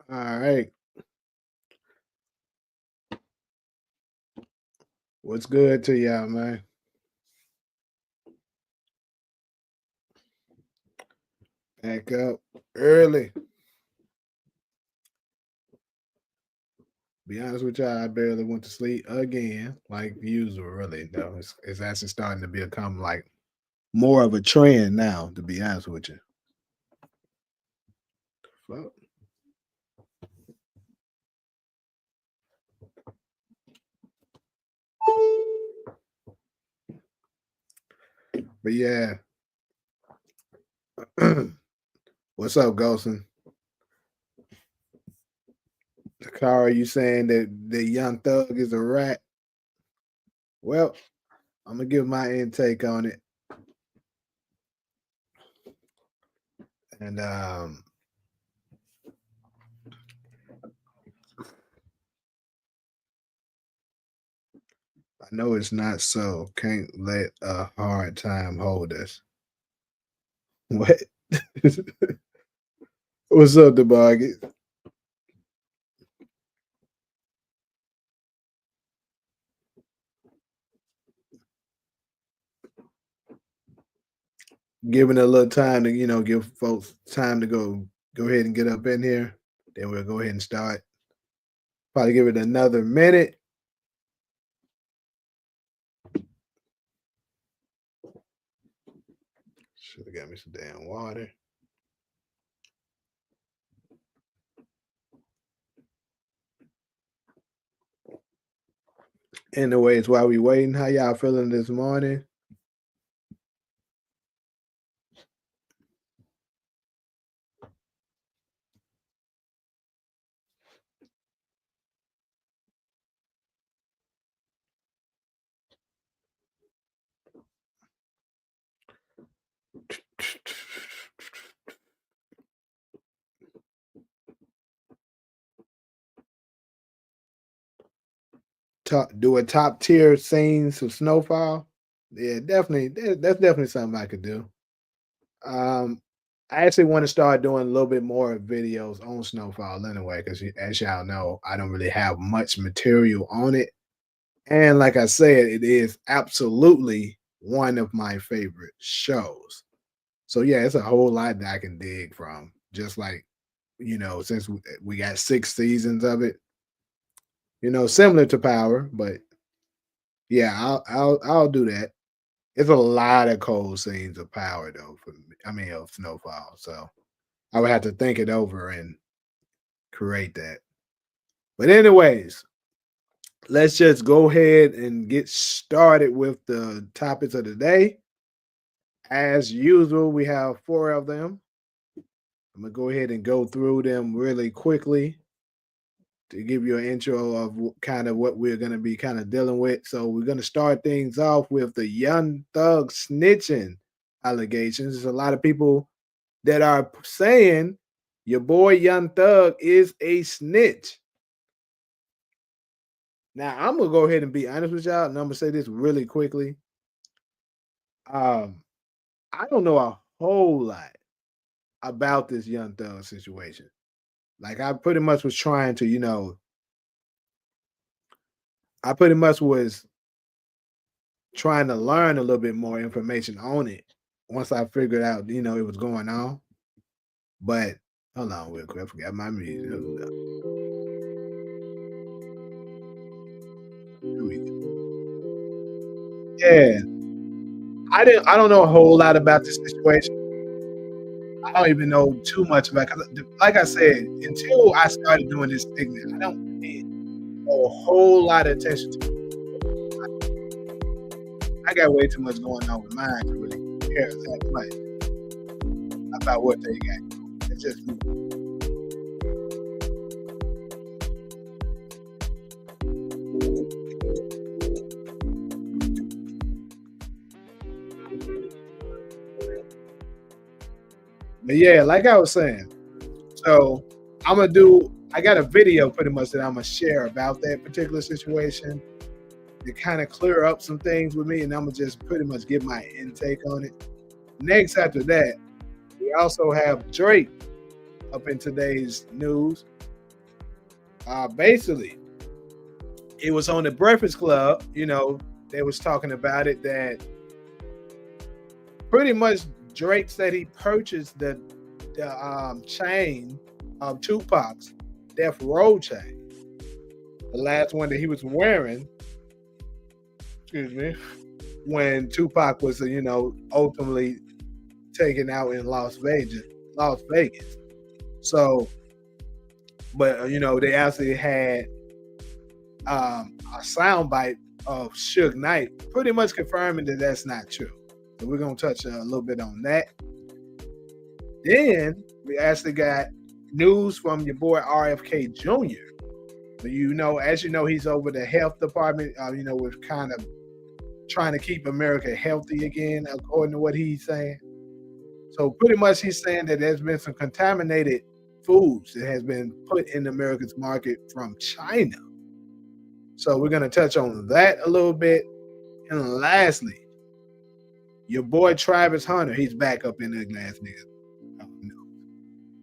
All right. What's good to y'all, man? Back up early. Be honest with y'all, I barely went to sleep again, like usual, really. Though it's actually starting to become like more of a trend now, to be honest with you. Fuck. But yeah. What's up, Golson? Cara, you saying that the young thug is a rat? Well, I'm gonna give my intake on it. And I know it's not so. Can't let a hard time hold us. What? What's up, Deboggy? Giving it a little time to, give folks time to go ahead and get up in here. Then we'll go ahead and start. Probably give it another minute. Should have got me some damn water. Anyways, while we waiting, how y'all feeling this morning? Do a top tier scenes of Snowfall. Yeah, definitely. That's definitely something I could do. I actually want to start doing a little bit more videos on Snowfall anyway, because as y'all know, I don't really have much material on it. And like I said, it is absolutely one of my favorite shows. So yeah, it's a whole lot that I can dig from. Just like, since we got 6 seasons of it, similar to Power, but yeah, I'll do that. It's a lot of cold scenes of Power though, for me. I mean of Snowfall. So I would have to think it over and create that. But anyways, let's just go ahead and get started with the topics of the day. As usual, we have 4 of them. I'm gonna go ahead and go through them really quickly to give you an intro of kind of what we're gonna be kind of dealing with. So we're gonna start things off with the Young Thug snitching allegations. There's a lot of people that are saying your boy Young Thug is a snitch. Now I'm gonna go ahead and be honest with y'all, and I'm gonna say this really quickly. Um, I don't know a whole lot about this Young Thug situation. Like I pretty much was trying to, I pretty much was trying to learn a little bit more information on it once I figured out, it was going on. But hold on real quick, I forgot my music. Hold up. Here we go. Yeah, I don't know a whole lot about this situation. I don't even know too much about, cause like I said, until I started doing this segment, I don't pay a whole lot of attention to it. I got way too much going on with mine to really care that much about what they got. It's just me. But yeah, like I was saying, so I got a video pretty much that I'm gonna share about that particular situation to kind of clear up some things with me, and I'm gonna just pretty much give my intake on it. Next, after that, we also have Drake up in today's news. Basically, it was on the Breakfast Club. They was talking about it that pretty much Drake said he purchased the chain of Tupac's Death Row chain, the last one that he was wearing. Excuse me, when Tupac was ultimately taken out in Las Vegas. So, but they actually had a soundbite of Suge Knight pretty much confirming that that's not true. So we're going to touch a little bit on that. Then we actually got news from your boy RFK Jr. So as you know, he's over the health department. We're kind of trying to keep America healthy again, according to what he's saying. So pretty much he's saying that there's been some contaminated foods that has been put in America's market from China. So we're going to touch on that a little bit. And lastly, your boy Travis Hunter, he's back up in that glass nigga.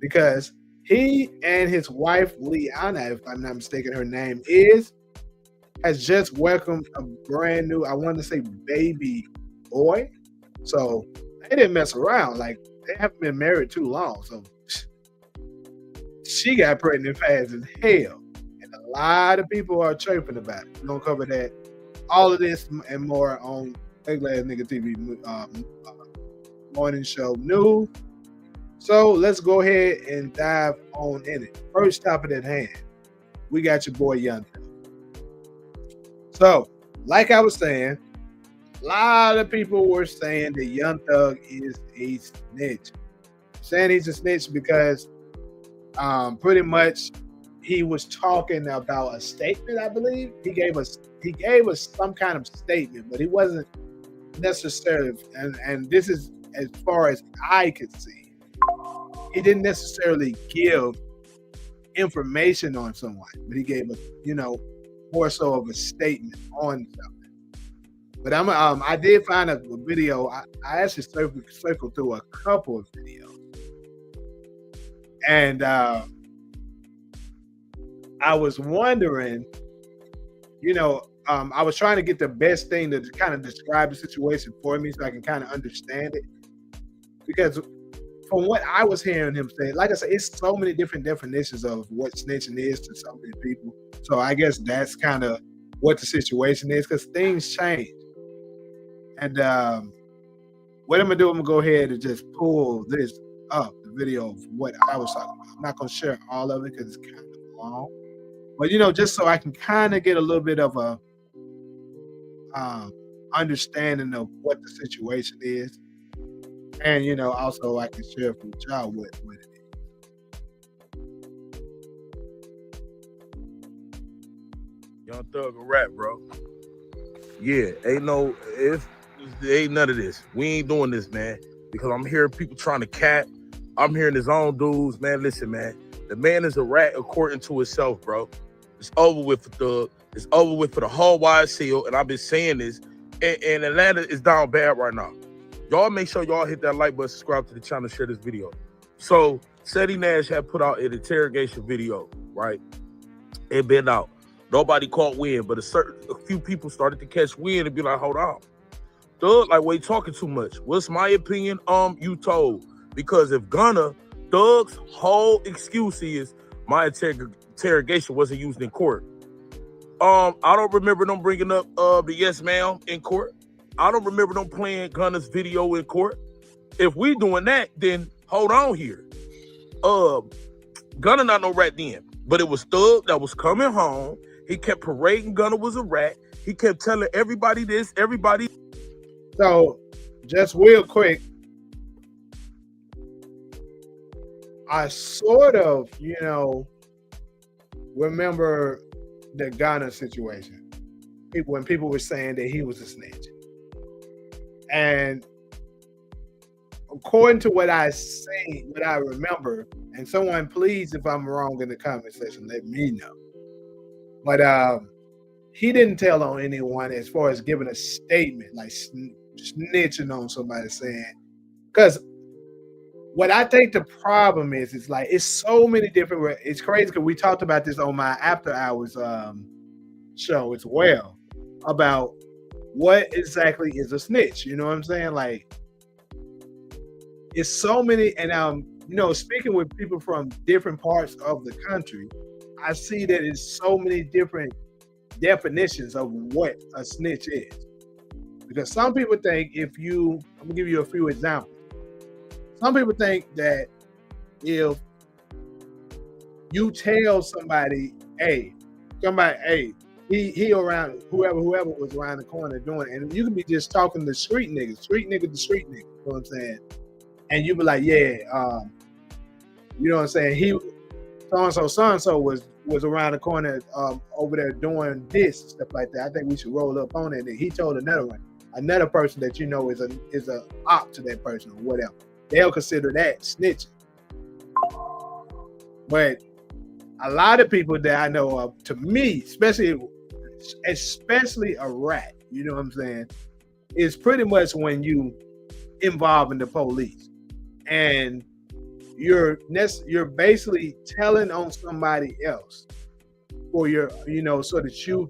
Because he and his wife, Liana, if I'm not mistaken, her name has just welcomed a brand new, I want to say, baby boy. So they didn't mess around. Like, they haven't been married too long. So she got pregnant fast as hell. And a lot of people are chirping about it. We're going to cover that, all of this and more on Big Glass Nigga TV morning show news. So let's go ahead and dive on in it. First topic at hand, we got your boy Young Thug. So, like I was saying, a lot of people were saying that Young Thug is a snitch. Saying he's a snitch because pretty much he was talking about a statement, I believe. He gave us some kind of statement, but he wasn't necessarily, and this is as far as I could see. He didn't necessarily give information on someone, but he gave us, more so of a statement on something. But I did find a video. I actually circled through a couple of videos, and I was wondering, I was trying to get the best thing to kind of describe the situation for me so I can kind of understand it, because from what I was hearing him say, like I said, it's so many different definitions of what snitching is to so many people. So I guess that's kind of what the situation is, because things change. And what I'm going to do, I'm going to go ahead and just pull this up, the video of what I was talking about. I'm not going to share all of it because it's kind of long. But, just so I can kind of get a little bit of a understanding of what the situation is. And, also I can share with y'all what it is. Young Thug a rap, bro. Yeah, ain't none of this. We ain't doing this, man. Because I'm hearing people trying to cap. I'm hearing his own dudes, man. Listen, man. The man is a rat according to himself, bro. It's over with for Thug. It's over with for the whole YSL. And I've been saying this. And Atlanta is down bad right now. Y'all make sure y'all hit that like button, subscribe to the channel, share this video. So, Seti Nash had put out an interrogation video, right? It been out. Nobody caught wind, but a few people started to catch wind and be like, hold on. Thug, like, wait, talking too much. What's my opinion? You told. Because if Thug's whole excuse is my interrogation wasn't used in court. I don't remember them bringing up the yes ma'am in court. I don't remember them playing Gunna's video in court. If we doing that, then hold on here. Gunna not no rat then, but it was Thug that was coming home. He kept parading Gunna was a rat. He kept telling everybody this, everybody. So, just real quick, I sort of, remember the Gunna situation. When people were saying that he was a snitch. And according to what I seen, what I remember, and someone please, if I'm wrong in the comment section, let me know. But he didn't tell on anyone as far as giving a statement, like snitching on somebody, saying, because what I think the problem is like it's so many different. It's crazy because we talked about this on my After Hours show as well about what exactly is a snitch. You know what I'm saying? Like it's so many, and speaking with people from different parts of the country, I see that it's so many different definitions of what a snitch is. Because some people think I'm gonna give you a few examples. Some people think that if you tell somebody, hey, he around whoever was around the corner doing it, and you can be just talking to street niggas, you know what I'm saying? And you be like, yeah, you know what I'm saying? He so and so was around the corner over there doing this and stuff like that. I think we should roll up on it. And he told another person that you know is a op to that person or whatever. They'll consider that snitching. But a lot of people that I know of, to me, especially a rat, you know what I'm saying, is pretty much when you involving the police and you're basically telling on somebody else for your, so that you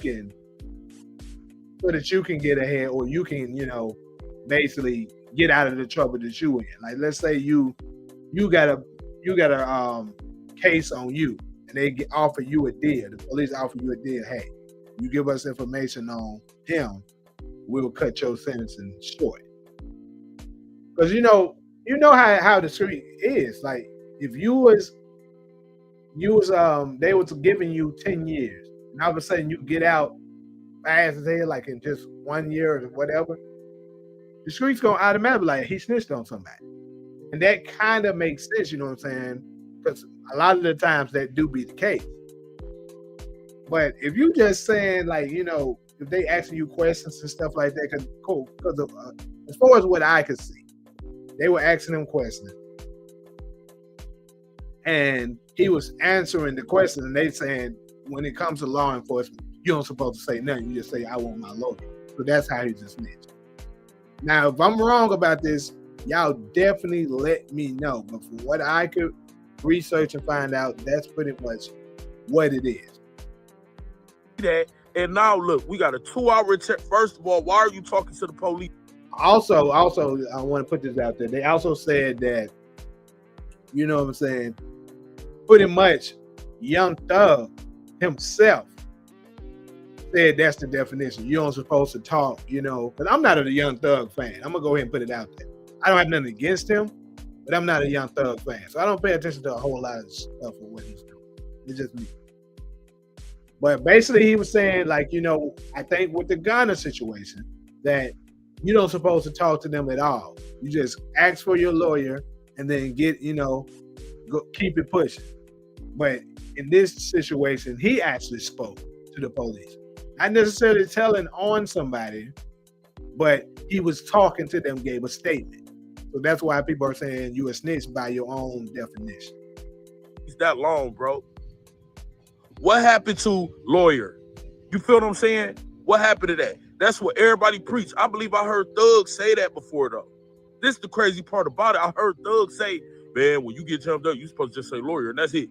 can get ahead, or you can, basically get out of the trouble that you in. Like, let's say you got a case on you, and they offer you a deal. The police offer you a deal. Hey, you give us information on him, we'll cut your sentencing short. Because you know how the street is. Like, if they was giving you 10 years, and all of a sudden you get out fast as hell, like in just 1 year or whatever, the street's gonna automatically like he snitched on somebody. And that kind of makes sense, you know what I'm saying? Because a lot of the times that do be the case. But if you just saying, like, if they asking you questions and stuff like that, because as far as what I could see, they were asking him questions, and he was answering the question, and they saying, when it comes to law enforcement, you don't supposed to say nothing. You just say, I want my lawyer. So that's how he's a snitch. Now, if I'm wrong about this, y'all definitely let me know. But from what I could research and find out, that's pretty much what it is. And now, look, we got a 2-hour check. First of all, why are you talking to the police? Also, I want to put this out there. They also said that, you know what I'm saying, pretty much Young Thug himself said that's the definition. You don't supposed to talk, because I'm not a Young Thug fan. I'm going to go ahead and put it out there. I don't have nothing against him, but I'm not a Young Thug fan. So I don't pay attention to a whole lot of stuff or what he's doing. It's just me. But basically he was saying, like, I think with the Ghana situation, that you don't supposed to talk to them at all. You just ask for your lawyer and then get, keep it pushing. But in this situation, he actually spoke to the police. Not necessarily telling on somebody, but he was talking to them, gave a statement. So that's why people are saying you a snitch by your own definition. It's that long, bro. What happened to lawyer? You feel what I'm saying? What happened to that? That's what everybody preach. I believe I heard Thug say that before, though. This is the crazy part about it. I heard Thug say, man, when you get jumped up, you supposed to just say lawyer, and that's it.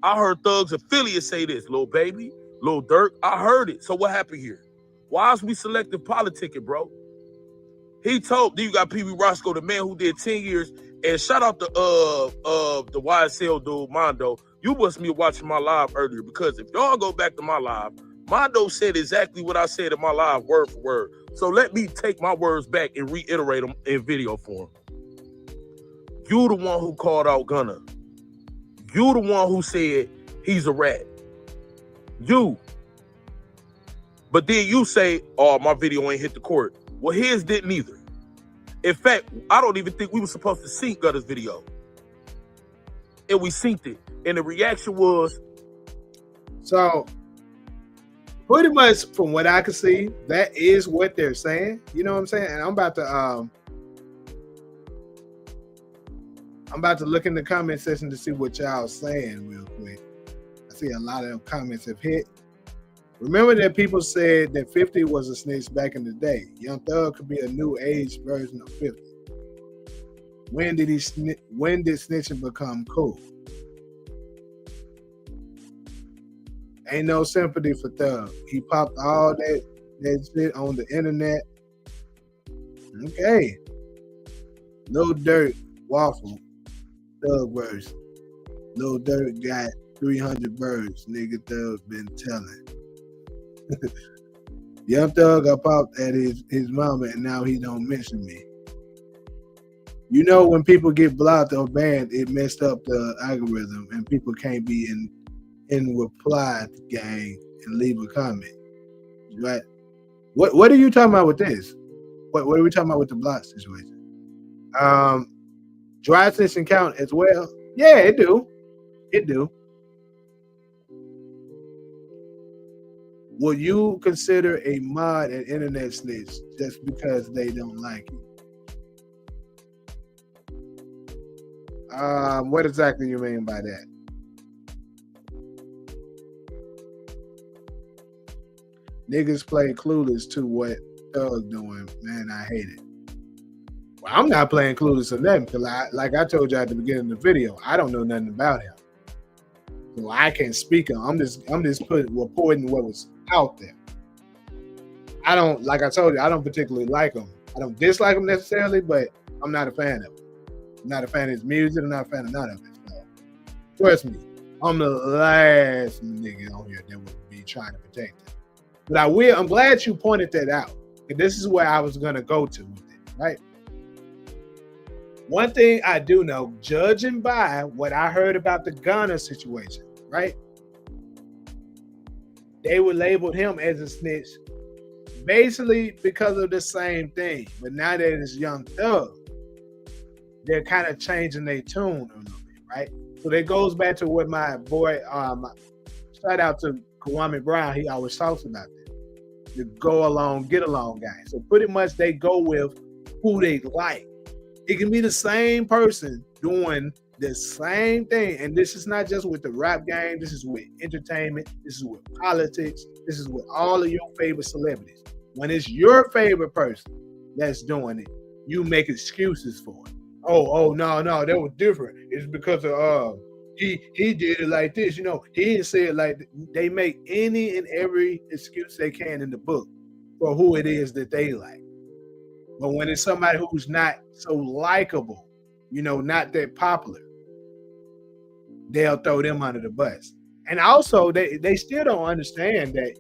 I heard Thug's affiliates say this, Lil Baby, Lil Durk. I heard it. So what happened here? Why is we selective politicking, bro? He told, then you got Pee Wee Roscoe, the man who did 10 years, and shout out to the YSL dude, Mondo. You must be watching my live earlier, because if y'all go back to my live, Mondo said exactly what I said in my live, word for word. So let me take my words back and reiterate them in video form. You the one who called out Gunna. You the one who said he's a rat. You. But then you say, oh, my video ain't hit the court. Well, his didn't either. In fact, I don't even think we were supposed to sync Gunna's video. And we synced it. And the reaction was... So, pretty much from what I can see, that is what they're saying. You know what I'm saying? And I'm about to look in the comment section to see what y'all saying real quick. I see a lot of them comments have hit. Remember that people said that 50 was a snitch back in the day. Young Thug could be a new age version of 50. When did snitching become cool? Ain't no sympathy for Thug. He popped all that shit on the internet. Okay. Lil Durk waffle. Thug verse. Lil Durk got 300 birds. Nigga Thug been telling. Young Thug I popped at his mama and now he don't mention me. You know when people get blocked or banned, it messed up the algorithm and people can't be in reply gang and leave a comment. Right? What are you talking about with this? What are we talking about with the block situation? Dry snitching count as well? Yeah, it do. It do. Will you consider a mod an internet snitch just because they don't like you? What exactly you mean by that? Niggas play clueless to what Thug doing. Man, I hate it. Well, I'm not playing clueless to them because like I told you at the beginning of the video, I don't know nothing about him. So I can't speak on. I'm just reporting what was out there. I don't, like I told you, I don't particularly like him. I don't dislike him necessarily, but I'm not a fan of him. I'm not a fan of his music. I'm not a fan of none of it. So, trust me, I'm the last nigga on here that would be trying to protect him. But I'm glad you pointed that out. And this is where I was gonna go to with it, right? One thing I do know, judging by what I heard about the Ghana situation, right? They would label him as a snitch basically because of the same thing. But now that it's Young Thug, they're kind of changing their tune a little bit, right? So that goes back to what my boy, shout out to Kwame Brown, he always talks about this. The go along, get along guy. So pretty much they go with who they like. It can be the same person doing the same thing. And this is not just with the rap game. This is with entertainment. This is with politics. This is with all of your favorite celebrities. When it's your favorite person that's doing it, you make excuses for it. Oh, no, that was different. It's because of he did it like this. You know, he didn't say it like that. They make any and every excuse they can in the book for who it is that they like. But when it's somebody who's not so likable, you know, not that popular, they'll throw them under the bus. And also, they still don't understand that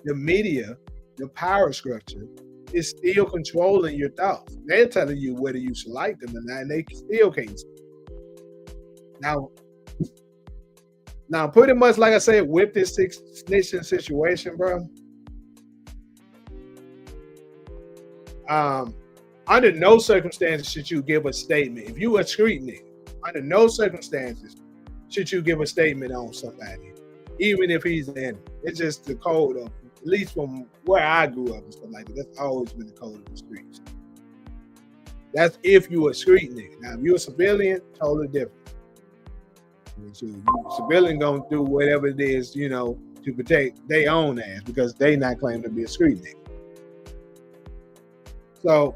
the media, the power structure, is still controlling your thoughts. They're telling you whether you should like them or not, and they still can't. Now, pretty much like I said, with this snitching situation, bro, under no circumstances should you give a statement. If you a street nigga, under no circumstances should you give a statement on somebody, even if he's in. It's just the code of, at least from where I grew up and stuff like that. That's always been the code of the streets. That's if you a street nigga. Now, if you a civilian, totally different. Civilian gonna do whatever it is, you know, to protect their own ass because they not claiming to be a street nigga. So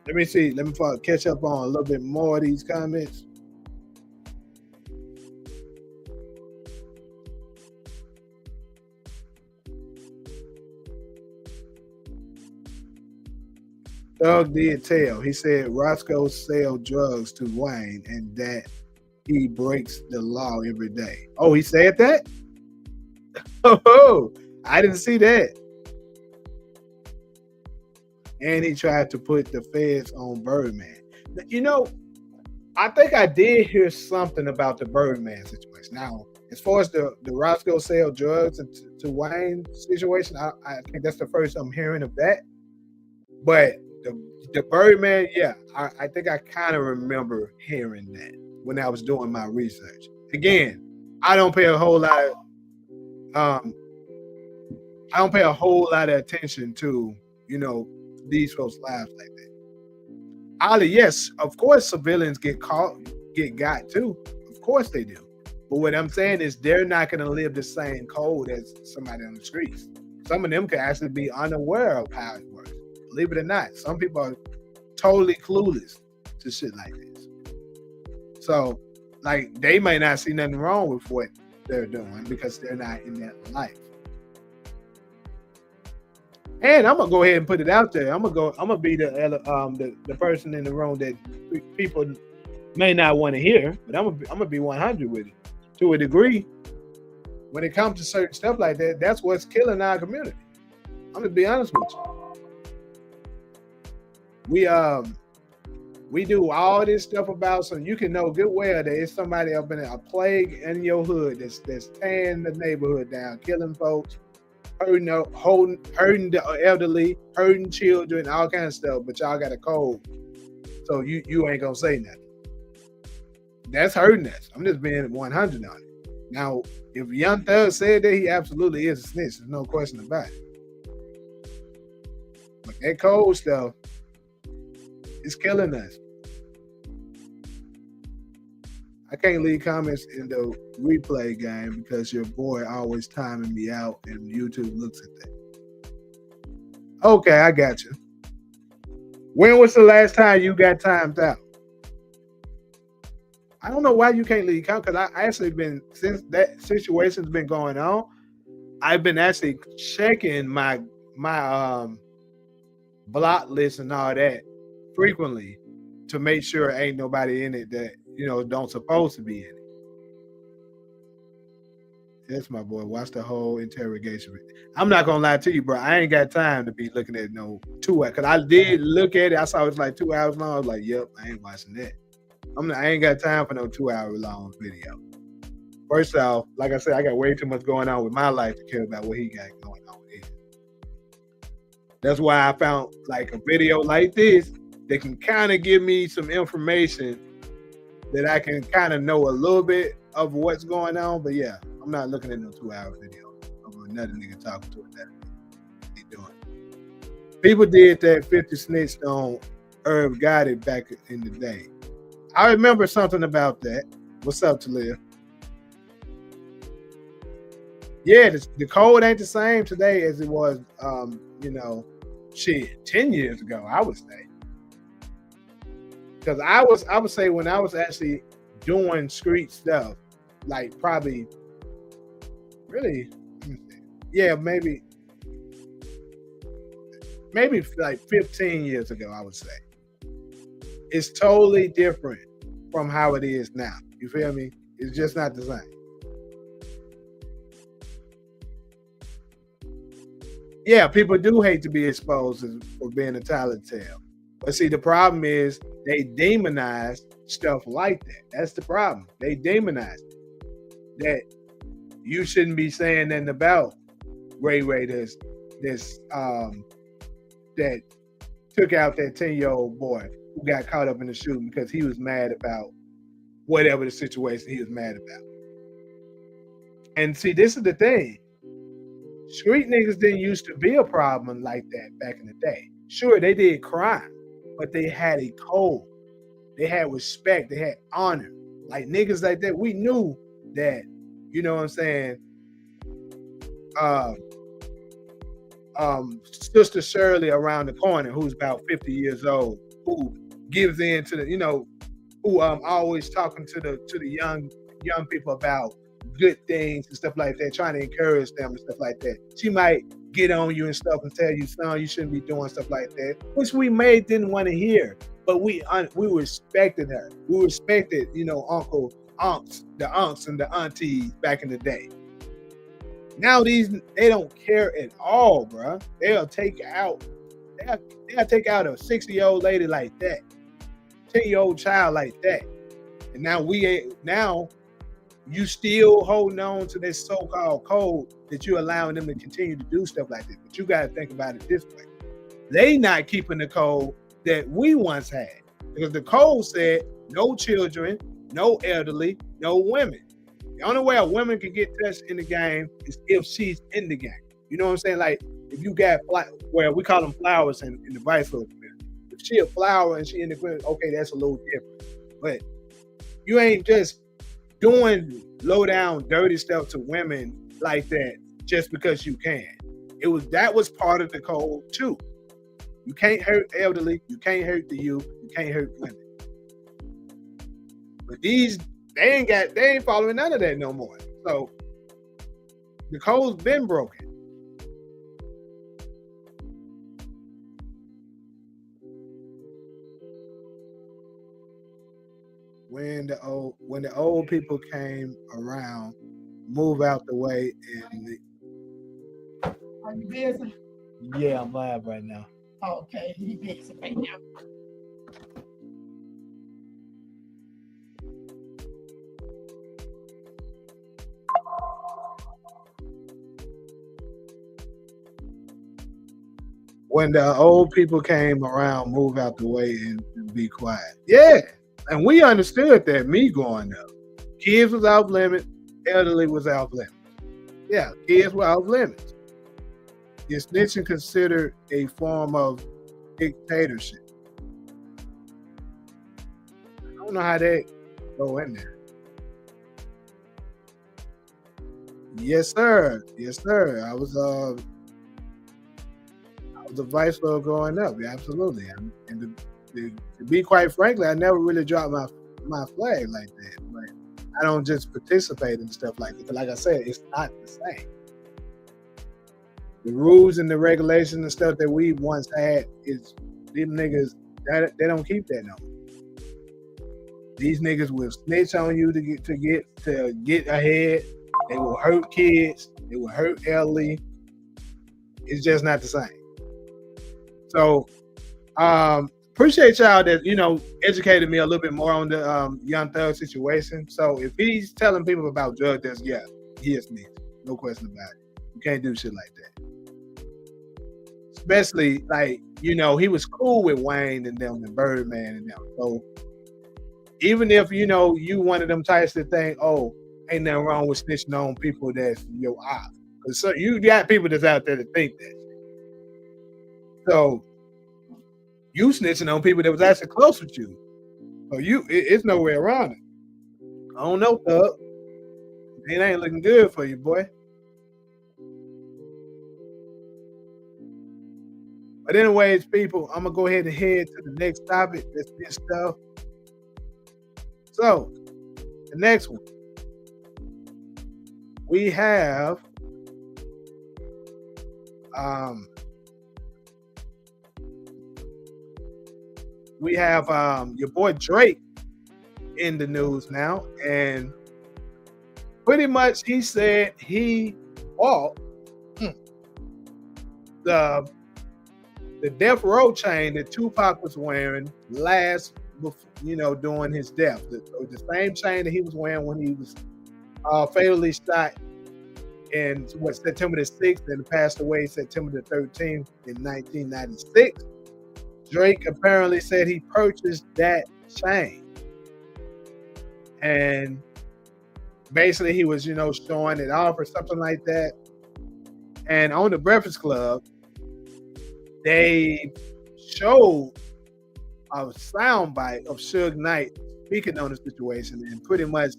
let me see. Let me catch up on a little bit more of these comments. Thug did tell. He said Roscoe sell drugs to Wayne and that he breaks the law every day. Oh, he said that? Oh, I didn't see that. And he tried to put the feds on Birdman. You know, I think I did hear something about the Birdman situation. Now, as far as the Roscoe sell drugs to Wayne situation, I think that's the first I'm hearing of that. But the Birdman, yeah, I think I kind of remember hearing that when I was doing my research. Again, I don't pay a whole lot of attention to, you know, these folks' lives like that. Ali, yes, of course civilians get got too. Of course they do. But what I'm saying is they're not going to live the same code as somebody on the streets. Some of them could actually be unaware of how it works. Believe it or not, some people are totally clueless to shit like this. So, like, they may not see nothing wrong with what they're doing because they're not in that life. And I'm gonna go ahead and put it out there. I'm gonna be the person in the room that people may not want to hear, but I'm gonna be 100 with it to a degree. When it comes to certain stuff like that, that's what's killing our community. I'm gonna be honest with you. We do all this stuff about so you can know good well that it's somebody up in a plague in your hood that's tearing the neighborhood down, killing folks, hurting the elderly, hurting children, all kinds of stuff. But y'all got a code, so you ain't gonna say nothing. That's hurting us. I'm just being 100 on it. Now, if Young Thug said that, he absolutely is a snitch. There's no question about it. But that code stuff, it's killing us. I can't leave comments in the replay game because your boy always timing me out and YouTube looks at that. Okay, I got you. When was the last time you got timed out? I don't know why you can't leave comments because I actually been, since that situation's been going on, I've been actually checking my block list and all that frequently to make sure ain't nobody in it that don't supposed to be in it. That's my boy. Watch the whole interrogation. I'm not gonna lie to you, bro. I ain't got time to be looking at no 2 hours. Cause I did look at it. I saw it's like 2 hours long. I was like, yep, I ain't watching that. I ain't got time for no 2 hour long video. First off, like I said, I got way too much going on with my life to care about what he got going on with his. That's why I found like a video like this that can kind of give me some information that I can kind of know a little bit of what's going on. But yeah, I'm not looking at no 2 hour video of another nigga talking to another nigga. He doing. People did that 50 snitched on Irv Gotti back in the day. I remember something about that. What's up, Talia? Yeah, the code ain't the same today as it was, 10 years ago, I would say. Because I would say when I was actually doing street stuff, like probably, really, yeah, maybe like 15 years ago, I would say. It's totally different from how it is now. You feel me? It's just not the same. Yeah, people do hate to be exposed for being a tattletale. But see, the problem is they demonize stuff like that. That's the problem. They demonize it. That you shouldn't be saying nothing about Ray this that took out that 10-year-old boy who got caught up in the shooting because he was mad about whatever the situation he was mad about. And see, this is the thing. Street niggas didn't used to be a problem like that back in the day. Sure, they did crime, but they had a code. They had respect. They had honor. Like niggas like that, we knew that, you know what I'm saying? Sister Shirley around the corner, who's about 50 years old, who gives in to the, who always talking to the young people about good things and stuff like that, trying to encourage them and stuff like that. She might get on you and stuff and tell you, son, you shouldn't be doing stuff like that, which we didn't want to hear, but we respected her. We respected, aunts, the aunts and the aunties back in the day. Now they don't care at all, bro. They'll take out a 60-year-old lady like that, 10-year-old child like that, and now you still holding on to this so-called code that you're allowing them to continue to do stuff like that. But you got to think about it this way. They not keeping the code that we once had. Because the code said no children, no elderly, no women. The only way a woman can get touched in the game is if she's in the game. You know what I'm saying? Like, if you got, well, we call them flowers in the vice lord community. If she a flower and she in the community, okay, that's a little different. But you ain't just doing low down dirty stuff to women like that just because you can. That was part of the code too. You can't hurt elderly, you can't hurt the youth, you can't hurt women. But they ain't following none of that no more. So the code's been broken. When the old people came around, move out the way. Are you busy? Yeah, I'm live right now. Okay, he busy right now. When the old people came around, move out the way and be quiet. Yeah, and we understood that. Me growing up, kids was off limits, elderly was off limits. Yeah, kids were off limits. Is snitching considered a form of dictatorship? I don't know how that go in there. Yes, sir. Yes, sir. I was a vice lord growing up. Yeah, absolutely. And to be quite frankly, I never really dropped my flag like that. Like, I don't just participate in stuff like that. Like I said, it's not the same. The rules and the regulations and stuff that we once had is them niggas they don't keep that no more. These niggas will snitch on you to get ahead. They will hurt kids. They will hurt elderly. It's just not the same. So, appreciate y'all that educated me a little bit more on the Young Thug situation. So if he's telling people about drug deaths, yeah, he is snitch. No question about it. You can't do shit like that. Especially he was cool with Wayne and them and Birdman and them. So even if you one of them types that think, oh, ain't nothing wrong with snitching on people that's your op. Because so you got people that's out there that think that. So you snitching on people that was actually close with you. So it's no way around it. I don't know, Thug. It ain't looking good for you, boy. But anyways, people, I'm gonna go ahead and head to the next topic. That's this stuff. So the next one. We have your boy Drake in the news now, and pretty much he said he bought the death row chain that Tupac was wearing during his death. The same chain that he was wearing when he was fatally shot in September the 6th and passed away September the 13th in 1996. Drake apparently said he purchased that chain. And basically he was, showing it off or something like that. And on the Breakfast Club, they showed a soundbite of Suge Knight speaking on the situation, and pretty much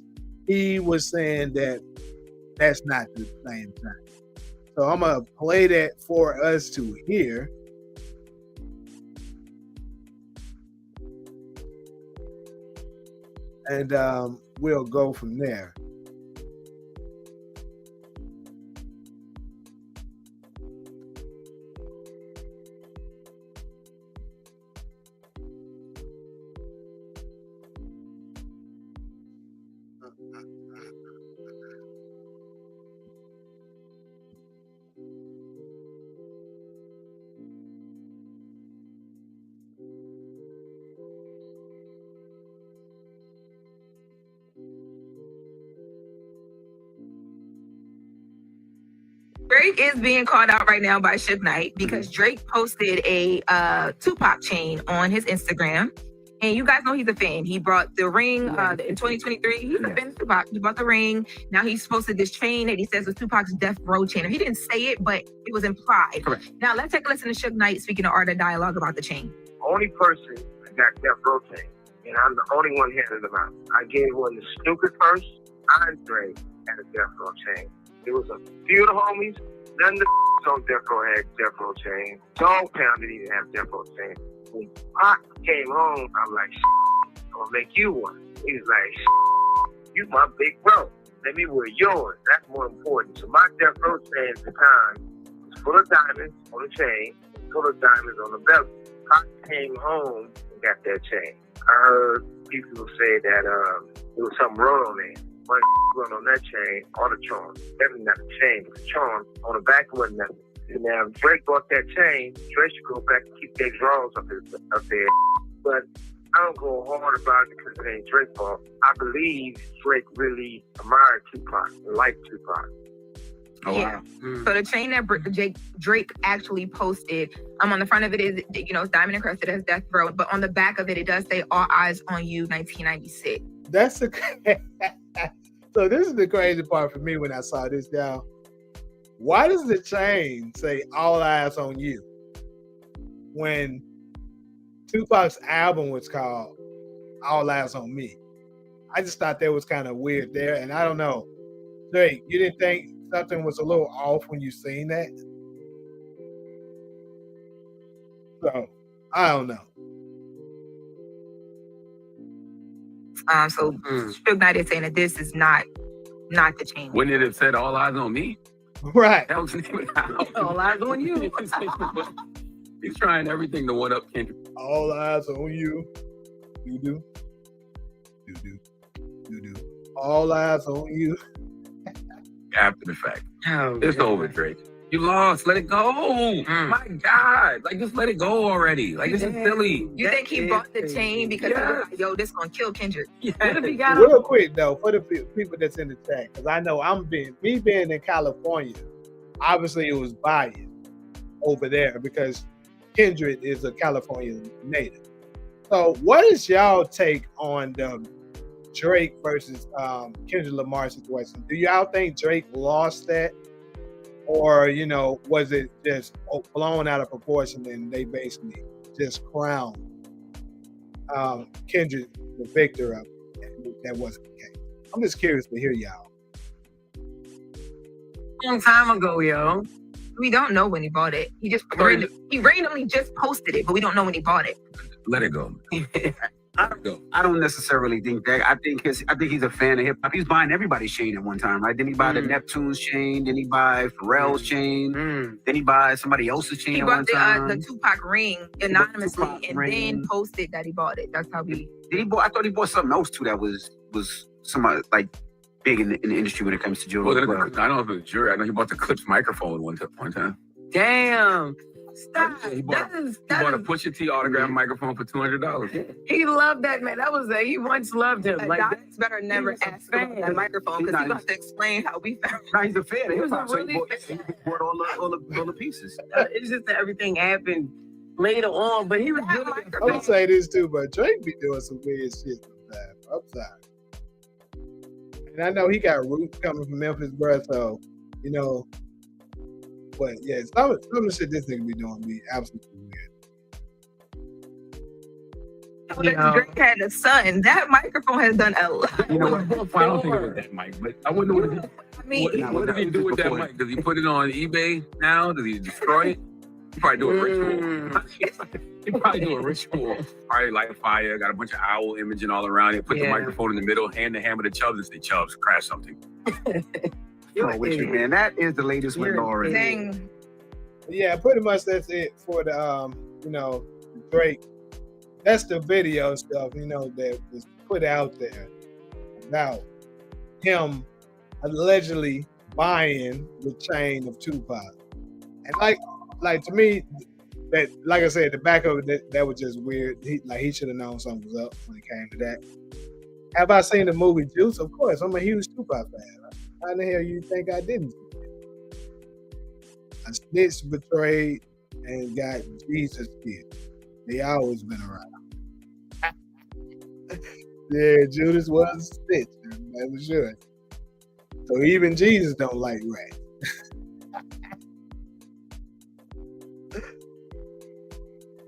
he was saying that that's not the same thing. So I'm gonna play that for us to hear. And we'll go from there. Drake is being called out right now by Suge Knight because Drake posted a Tupac chain on his Instagram. And you guys know he's a fan. He brought the ring in 2023. He's a fan of Tupac. He bought the ring. Now he's posted this chain that he says was Tupac's death row chain. He didn't say it, but it was implied. Correct. Now let's take a listen to Suge Knight speaking to Art of Dialogue about the chain. Only person that got death row chain, and I'm the only one handing them out. I gave one to Snoopy first. Andre had a death row chain. There was a few of the homies. None of the on death row had death row chain. Dog Pound didn't even have death row chain. When Pac came home, I'm like, I'm gonna make you one. He was like, you my big bro. Let me wear yours. That's more important. So my death row chain at the time was full of diamonds on the chain, full of diamonds on the belt. I came home and got that chain. I heard people say that there was something wrong on there. One run on that chain, all the charms. Definitely not the chain, but the charm on the back wasn't nothing. And now if Drake bought that chain, Drake should go back and keep their drawers up there. But I don't go hard about it because it ain't Drake's fault. I believe Drake really admired Tupac and liked Tupac. Oh, yeah. Wow. So the chain that Drake actually posted, on the front of it is, it's diamond encrusted as Death Row, but on the back of it does say All Eyes on You 1996. That's so this is the crazy part for me when I saw this, y'all. Why does the chain say All Eyes on You when Tupac's album was called All Eyes on Me? I just thought that was kind of weird there, and I don't know. Drake, you didn't think something was a little off when you seen that? So, I don't know. So Suge Knight is saying that this is not the chain. Wouldn't it have said All Eyes on Me? Right. That was All Eyes on You. He's trying everything to one up Kendrick. All eyes on you. Do. All eyes on you. After the fact. It's over, Drake. You lost. Let it go. My God. Just let it go already. This is silly. You think he bought the chain because this gonna kill Kendrick? Real quick though, for the people that's in the chat, because I know me being in California, obviously it was biased over there because Kendrick is a California native. So what is y'all take on the Drake versus Kendrick Lamar situation? Do y'all think Drake lost that? Or, was it just blown out of proportion and they basically just crowned Kendrick the victor of it? That wasn't the case. I'm just curious to hear y'all. Long time ago, yo. We don't know when he bought it. He just randomly just posted it, but we don't know when he bought it. Let it go. I don't necessarily think that. I think he's a fan of hip hop. He's buying everybody's chain at one time, right? Then he buy the Neptune's chain. Then he buy Pharrell's chain. Then he buy somebody else's chain. He at bought one time. the Tupac ring anonymously then posted that he bought it. That's how he. Did he bought? I thought he bought something else too. That was somebody big in the industry when it comes to jewelry. Well, I don't know if it was jewelry. I know he bought the Clips microphone one time. Damn. Stop. He bought a Pusha T autograph microphone for $200. He loved that, man. He once loved him. That's better never ask for that microphone because he's going to explain how we found it. Nah, he's a fan of hip hop, so he bought all the pieces. It's just that everything happened later on, but he was good. I'm going to say this too, but Drake be doing some weird shit sometimes. I'm sorry. And I know he got roots coming from Memphis, bro, so, but yeah, some of the shit this nigga be doing be absolutely weird. Drake had a son. That microphone has done a lot. I don't think it was that mic, but I wouldn't know what did he do with that mic? Does he put it on eBay now? Does he destroy it? He probably do a ritual. He probably do a ritual. Probably light a fire, got a bunch of owl imaging all around it, put the microphone in the middle, hand the hammer to Chubbs and say, Chubbs, crash something. With you, man. That is the latest with Lauren. Yeah, pretty much that's it for the Drake. That's the video stuff, that was put out there about him allegedly buying the chain of Tupac. And like to me, that like I said, the back of it that was just weird. He should have known something was up when it came to that. Have I seen the movie Juice? Of course, I'm a huge Tupac fan. How the hell you think I didn't? I snitched, betrayed, and got Jesus killed. They always been around. Yeah, Judas was a snitch. That was sure. So even Jesus don't like rats.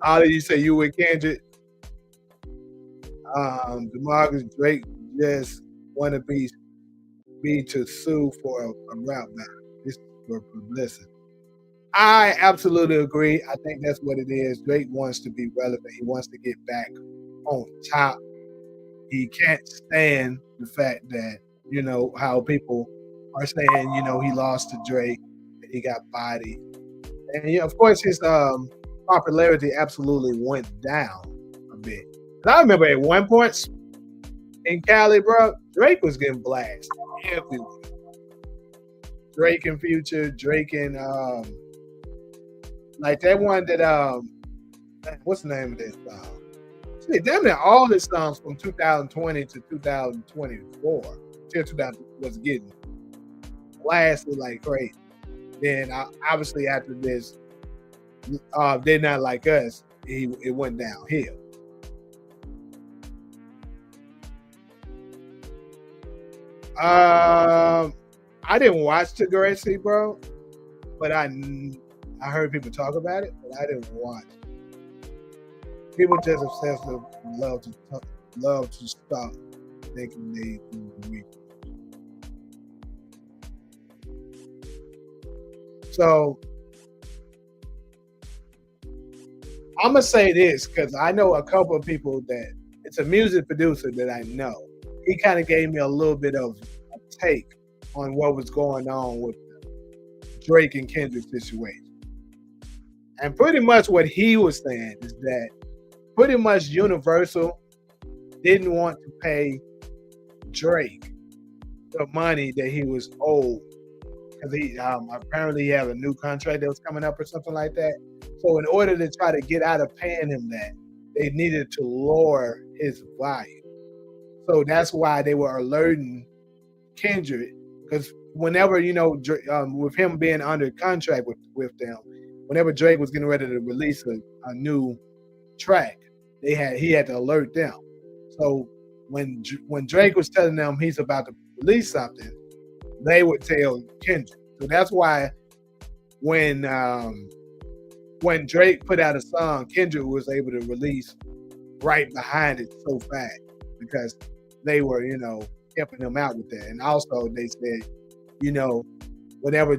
All of you say you with Kendrick. DeMarcus Drake just want to be to sue for a rap battle. This is for publicity. I absolutely agree. I think that's what it is. Drake wants to be relevant. He wants to get back on top. he can't stand the fact that, you know, how people are saying, you know, he lost to Drake, that he got bodied. And yeah, of course his popularity absolutely went down a bit. And I remember at one point in Cali, bro, Drake was getting blasted everywhere. Drake and Future, Drake and like that one that what's the name of this song? See, damn near all the songs from 2020 to 2024 till 2000 was getting blasted like crazy. Then obviously after this, They're Not Like Us, it went downhill. I didn't watch Degrassi, bro, but I heard people talk about it, but I didn't watch it. People just obsessively love to stop thinking they do the week. So I'm gonna say this because I know a couple of people that it's a music producer that I know. He kind of gave me a little bit of a take on what was going on with Drake and Kendrick situation. And pretty much what he was saying is that pretty much Universal didn't want to pay Drake the money that he was owed because he apparently he had a new contract that was coming up or something like that. So in order to try to get out of paying him that, they needed to lower his volume. So that's why they were alerting Kendrick, because whenever, you know, with him being under contract with them, whenever Drake was getting ready to release a new track, he had to alert them. So when Drake was telling them he's about to release something, they would tell Kendrick. So that's why when Drake put out a song, Kendrick was able to release right behind it so fast because they were, you know, helping him out with that. And also they said, you know, whenever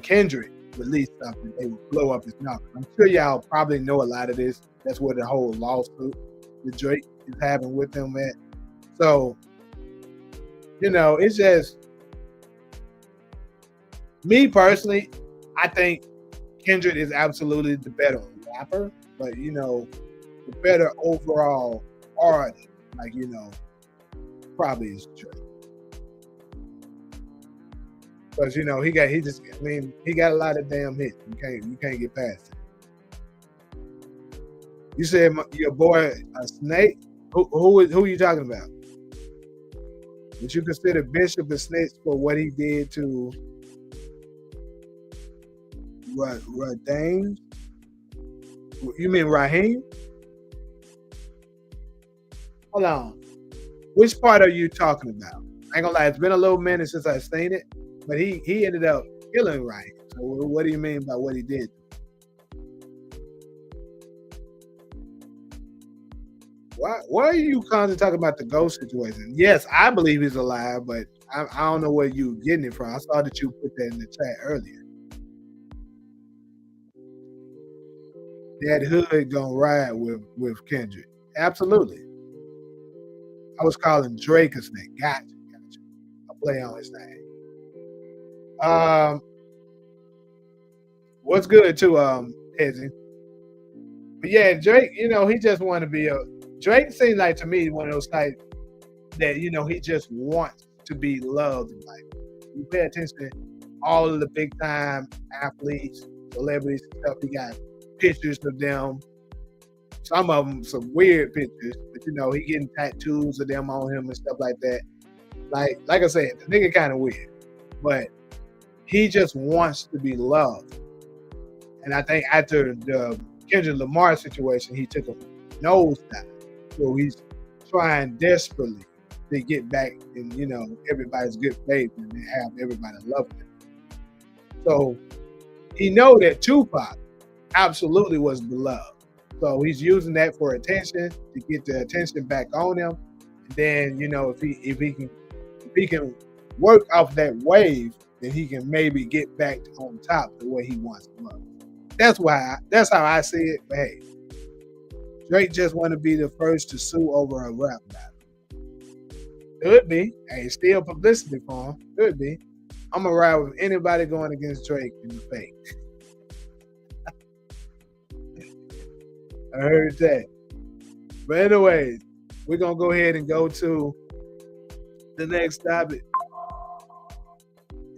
Kendrick released something, they would blow up his numbers. I'm sure y'all probably know a lot of this. That's where the whole lawsuit that Drake is having with them at. So, you know, it's just, me personally, I think Kendrick is absolutely the better rapper, but, you know, the better overall artist, like, you know, probably is Drake. Because, you know, he got a lot of damn hits. You can't get past it. You said your boy Snake? Who are you talking about? Would you consider Bishop a snitch for what he did to Raheem? You mean Raheem? Hold on. Which part are you talking about? I ain't gonna lie, it's been a little minute since I've seen it, but he ended up killing Raheem. So what do you mean by what he did? Why are you constantly talking about the ghost situation? Yes, I believe he's alive, but I don't know where you getting it from. I saw that you put that in the chat earlier. That hood gonna ride with Kendrick. Absolutely. I was calling Drake a snake. Gotcha. I'll play on his name. What's good too, Hezzy? But yeah, Drake, you know, he just want to be Drake seems like to me one of those types that, you know, he just wants to be loved. Like, you pay attention to all of the big time athletes, celebrities and stuff. He got pictures of them. Some of them some weird pictures, but you know, he getting tattoos of them on him and stuff like that. Like I said, the nigga kind of weird, but he just wants to be loved. And I think after the Kendrick Lamar situation, he took a nosedive. So he's trying desperately to get back in, you know, everybody's good faith and have everybody love him. So he know that Tupac absolutely was beloved. So he's using that for attention, to get the attention back on him. And then, you know, if he can work off that wave, then he can maybe get back on top the way he wants to love. That's how I see it. But hey, Drake just want to be the first to sue over a rap battle. Could be. Hey, still publicity for him. Could be. I'm gonna ride with anybody going against Drake in the fake. I heard that. But anyway, we're gonna go ahead and go to the next topic.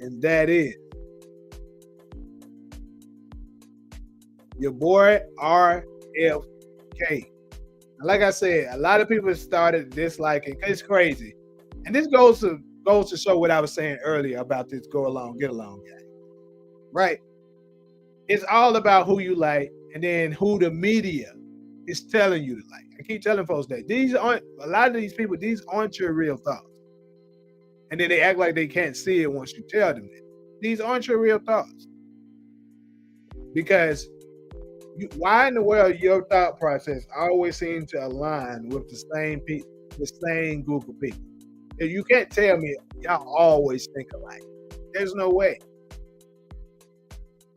And that is your boy RFK. Like I said, a lot of people started disliking. It's crazy, and this goes to show what I was saying earlier about this go along, get along guy. Right? It's all about who you like, and then who the media is telling you to like. I keep telling folks that these aren't a lot of these people. These aren't your real thoughts, and then they act like they can't see it once you tell them it. These aren't your real thoughts, because why in the world your thought process always seems to align with the same people, the same group of people? If you can't tell me y'all always think alike, there's no way.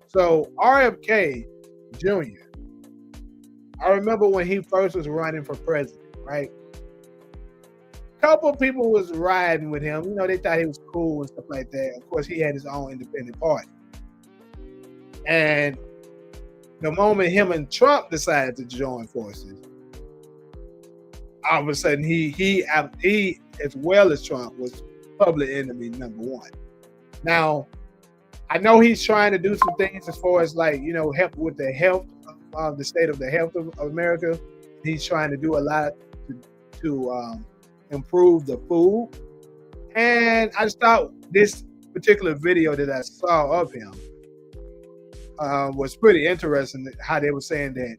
So RFK Jr., I remember when he first was running for president, right? A couple of people was riding with him. You know, they thought he was cool and stuff like that. Of course, he had his own independent party. And the moment him and Trump decided to join forces, all of a sudden he as well as Trump was public enemy number one. Now, I know he's trying to do some things as far as like, you know, help with the health of the state of the health of America. He's trying to do a lot to improve the food. And I just thought this particular video that I saw of him was pretty interesting, how they were saying that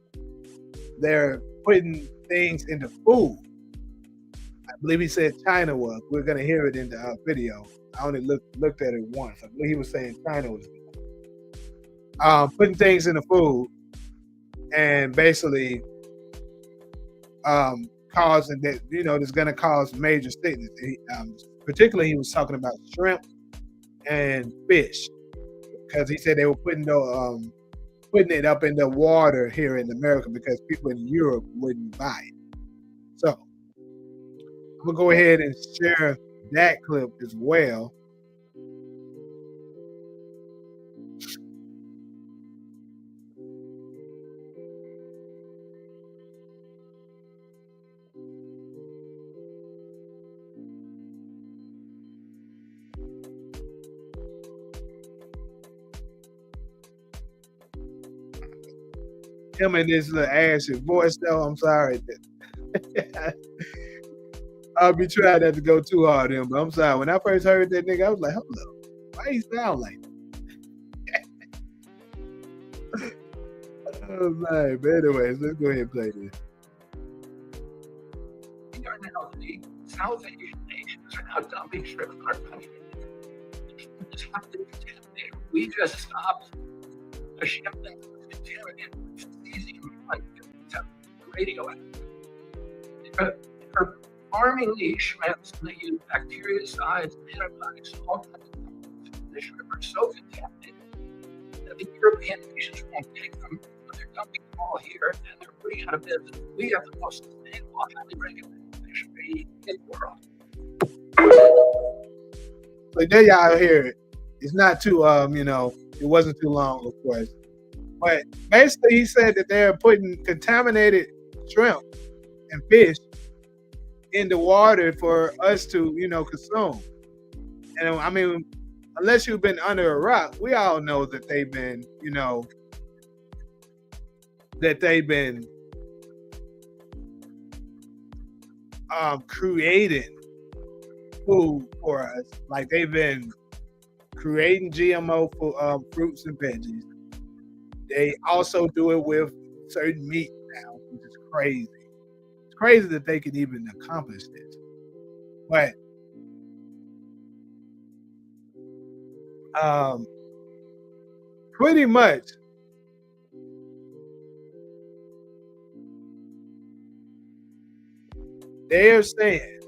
they're putting things into food. I believe he said China was. We're going to hear it in the video. I only looked at it once. I believe he was saying China was putting things in the food and basically causing that, you know, it's going to cause major sickness. Particularly, he was talking about shrimp and fish, because he said they were putting it up in the water here in America because people in Europe wouldn't buy it. So I'm gonna go ahead and share that clip as well. Him and this little ashy voice, though. I'm sorry. I'll be trying not to go too hard on him, but I'm sorry. When I first heard that nigga, I was like, hold up. Why he sound like that? Oh, man. But anyways, let's go ahead and play this. South Asian nations are now dumping shrimp in our country. We just stopped a shipment of contaminated cesium, like radioactive. They're farming these shrimps, and they use bactericides and antibiotics and all kinds of things. The shrimp are so contaminated that the European nations won't take them, but they're dumping them all here, and they're putting out of business. We have the most sustainable, highly regulated fishery in the world. So there y'all hear it. It's not too, you know, it wasn't too long, of course. But basically, he said that they're putting contaminated shrimp and fish in the water for us to, you know, consume. And I mean, unless you've been under a rock, we all know that they've been, you know, creating food for us. Like they've been creating GMO for fruits and veggies. They also do it with certain meat now, which is crazy. It's crazy that they can even accomplish this. But pretty much they're saying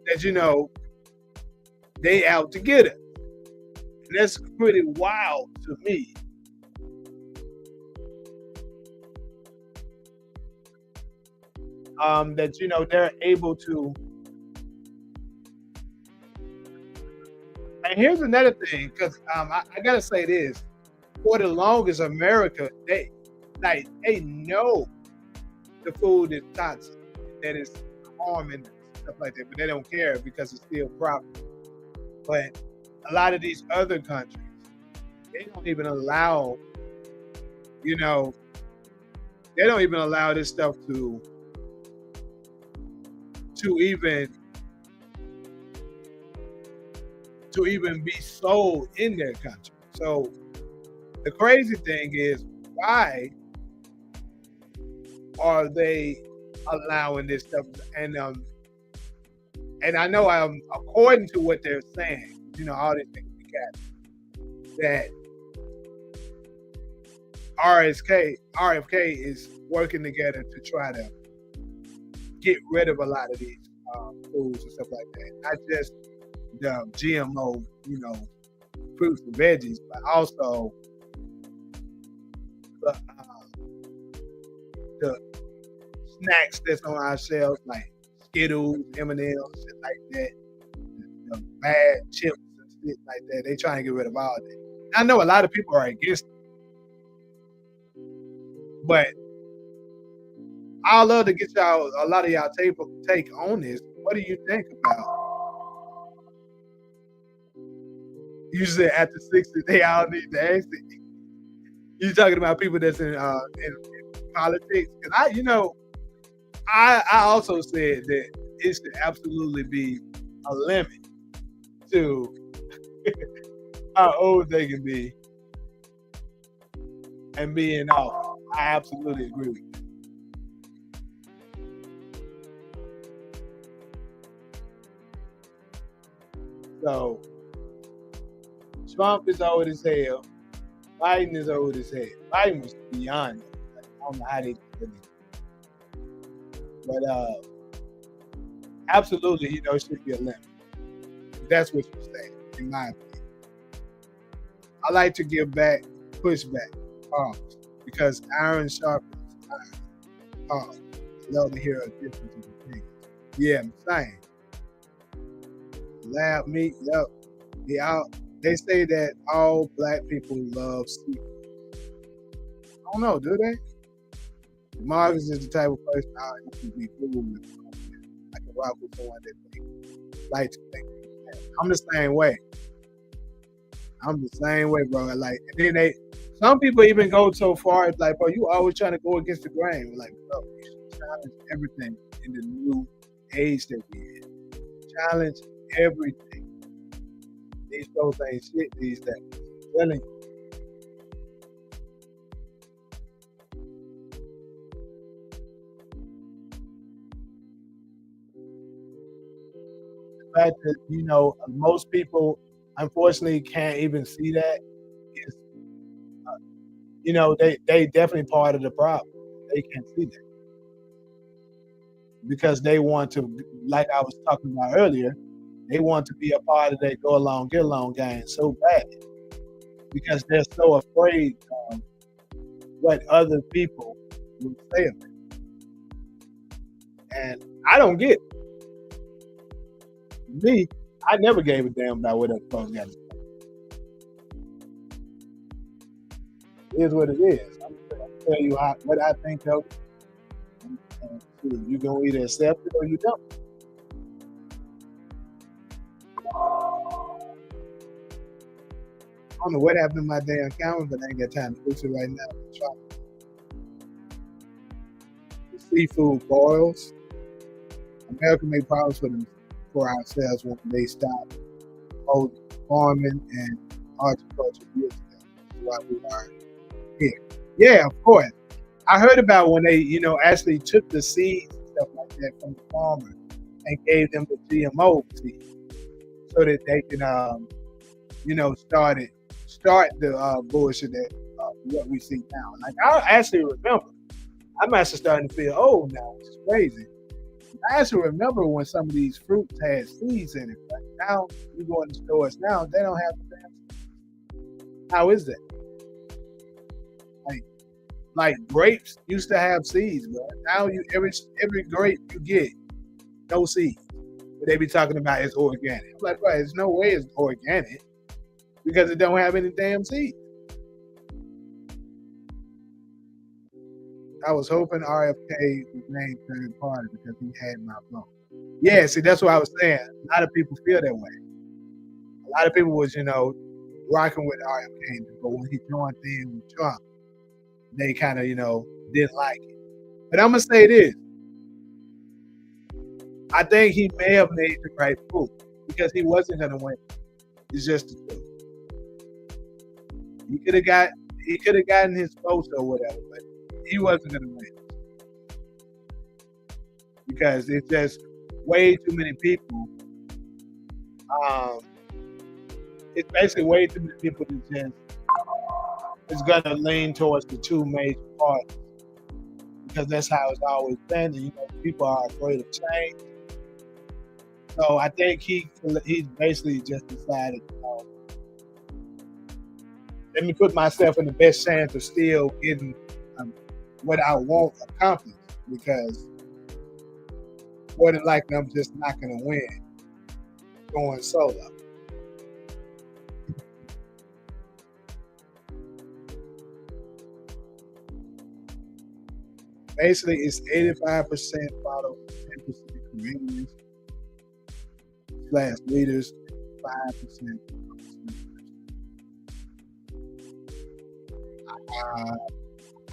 that, you know, they out to get it. And that's pretty wild to me. That, you know, they're able to And here's another thing, because I gotta say this: for the longest, America they know the food is toxic, that is harming stuff like that, but they don't care because it's still profitable. But a lot of these other countries, they don't even allow, they don't even allow this stuff to even be sold in their country. So the crazy thing is, why are they allowing this stuff? And I know according to what they're saying, all these things we got, that RFK is working together to try to get rid of a lot of these foods and stuff like that. Not just the GMO, fruits and veggies, but also the snacks that's on our shelves, like Skittles, M&Ms, shit like that, the bad chips and shit like that. They trying to get rid of all that. I know a lot of people are against it, but I'd love to get a lot of y'all take on this. What do you think about? Usually after 60, they all need to ask it. You talking about people that's in politics? Because I also said that it should absolutely be a limit to how old they can be and be in office. I absolutely agree with you. So Trump is old as hell. Biden is old as hell. Biden was beyond it. I don't know how they did it. But absolutely, it should be a limit. That's what you're saying, in my opinion. I like to give back, pushback, because iron sharpens iron. I love to hear a difference in opinions. Yeah, I'm saying. Lab meat, yep. They say that all black people love seafood. I don't know, do they? Marcus is the type of person I can be cool with. I can rock with someone that like to think. I'm the same way. Bro. And then some people even go so far as like, bro, you always trying to go against the grain. Like, bro, you should challenge everything in the new age that we're in. Challenge everything. These folks ain't shit these days. I'm telling you. The fact that, most people unfortunately can't even see that is, they definitely part of the problem. They can't see that. Because they want to, like I was talking about earlier, they want to be a part of that go along, get along game so bad because they're so afraid of what other people will say of it. And I don't get it. Me, I never gave a damn about what other folks got to say. It is what it is. I'm going to tell you what I think of it. And you're going to either accept it or you don't. I don't know what happened to my damn camera, but I ain't got time to fix it right now. The seafood boils. America made problems for ourselves when they stopped both farming and horticulture years ago. That's why we are here. Yeah, of course. I heard about when they, actually took the seeds and stuff like that from the farmer and gave them the GMO seeds so that they can, start the bullshit that what we see now. Like I actually remember, I'm actually starting to feel old now, which is crazy. I actually remember when some of these fruits had seeds in it. But now you go in the stores now, they don't have the damn seeds. How is that? Like grapes used to have seeds, bro. Now every grape you get, no seeds. But they be talking about it's organic. I'm like, bro, there's no way it's organic because it don't have any damn seeds. I was hoping RFK was named third party because he had my vote. Yeah, see, that's what I was saying. A lot of people feel that way. A lot of people was, rocking with RFK, but when he joined in with Trump, they kind of, didn't like it. But I'm gonna say this. I think he may have made the right move because he wasn't gonna win. It's just the truth. He could have gotten his votes or whatever, but he wasn't gonna win because it's just way too many people. It's basically way too many people that just is gonna lean towards the two major parties because that's how it's always been. And, people are afraid of change. So I think he basically just decided, let me put myself in the best chance of still getting what I want accomplished because more than likely I'm just not going to win going solo. Basically, it's 85% follow, 10% comedians / leaders, 5%.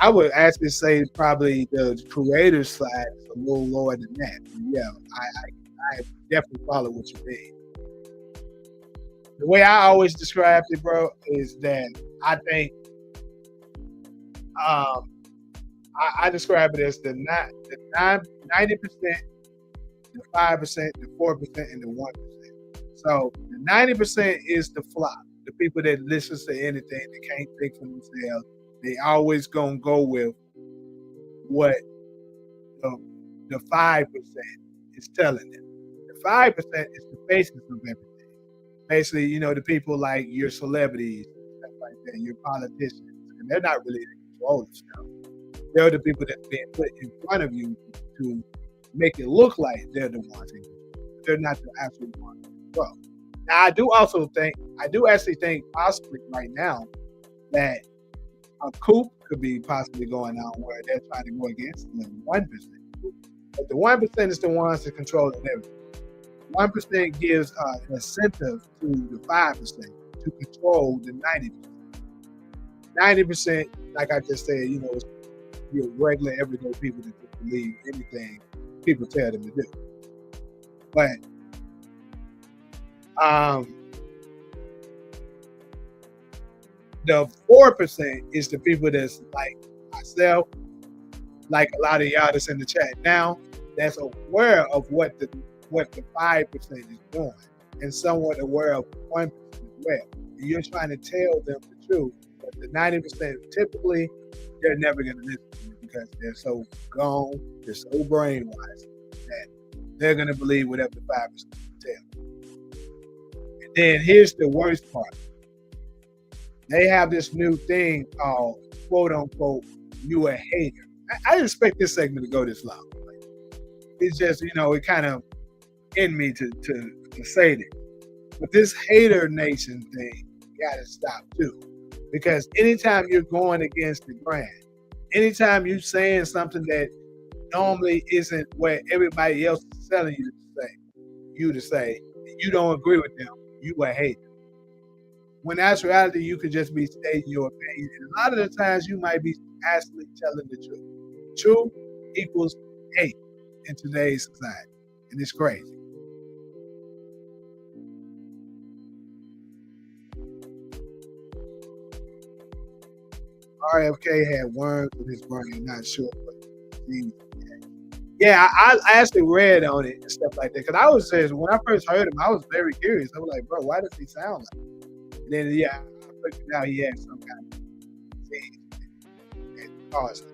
I would actually say probably the creator side is a little lower than that. But yeah, I definitely follow what you mean. The way I always described it, bro, is that I think I describe it as the 90%, the 5%, the 4%, and the 1%. So the 90% is the flop, the people that listens to anything, they can't think for themselves. They always gonna go with what the 5% is telling them. The 5% is the basis of everything. Basically, the people like your celebrities, stuff like that, your politicians, and they're not really in control of stuff. They're the people that's being put in front of you to make it look like they're the ones in control. They're not the actual ones in control. Now, I do actually think possibly right now that a coup could be possibly going on where they're trying to go against the 1%. But the 1% is the ones that control everything. 1% gives an incentive to the 5% to control the 90%. 90%, like I just said, is your regular everyday people that just believe anything people tell them to do. But the 4% is the people that's like myself, like a lot of y'all that's in the chat now, that's aware of what the 5% is doing and somewhat aware of 1% as well. And you're trying to tell them the truth, but the 90% typically they're never going to listen to you because they're so gone, they're so brainwashed that they're going to believe whatever the 5% tell. And then here's the worst part. They have this new thing called, quote unquote, you a hater. I didn't expect this segment to go this long. It's just, it kind of in me to say this. But this hater nation thing gotta stop too. Because anytime you're going against the grain, anytime you're saying something that normally isn't what everybody else is telling you to say, and you don't agree with them, you a hater. When in actuality, you could just be stating your opinion. And a lot of the times you might be actually telling the truth. Truth equals hate in today's society. And it's crazy. RFK had worms in his brain, not sure what he had. Yeah, I actually read on it and stuff like that. Because I was saying, when I first heard him, I was very curious. I was like, bro, why does he sound like that? And then, yeah, I figured out he had some kind of disease that caused it.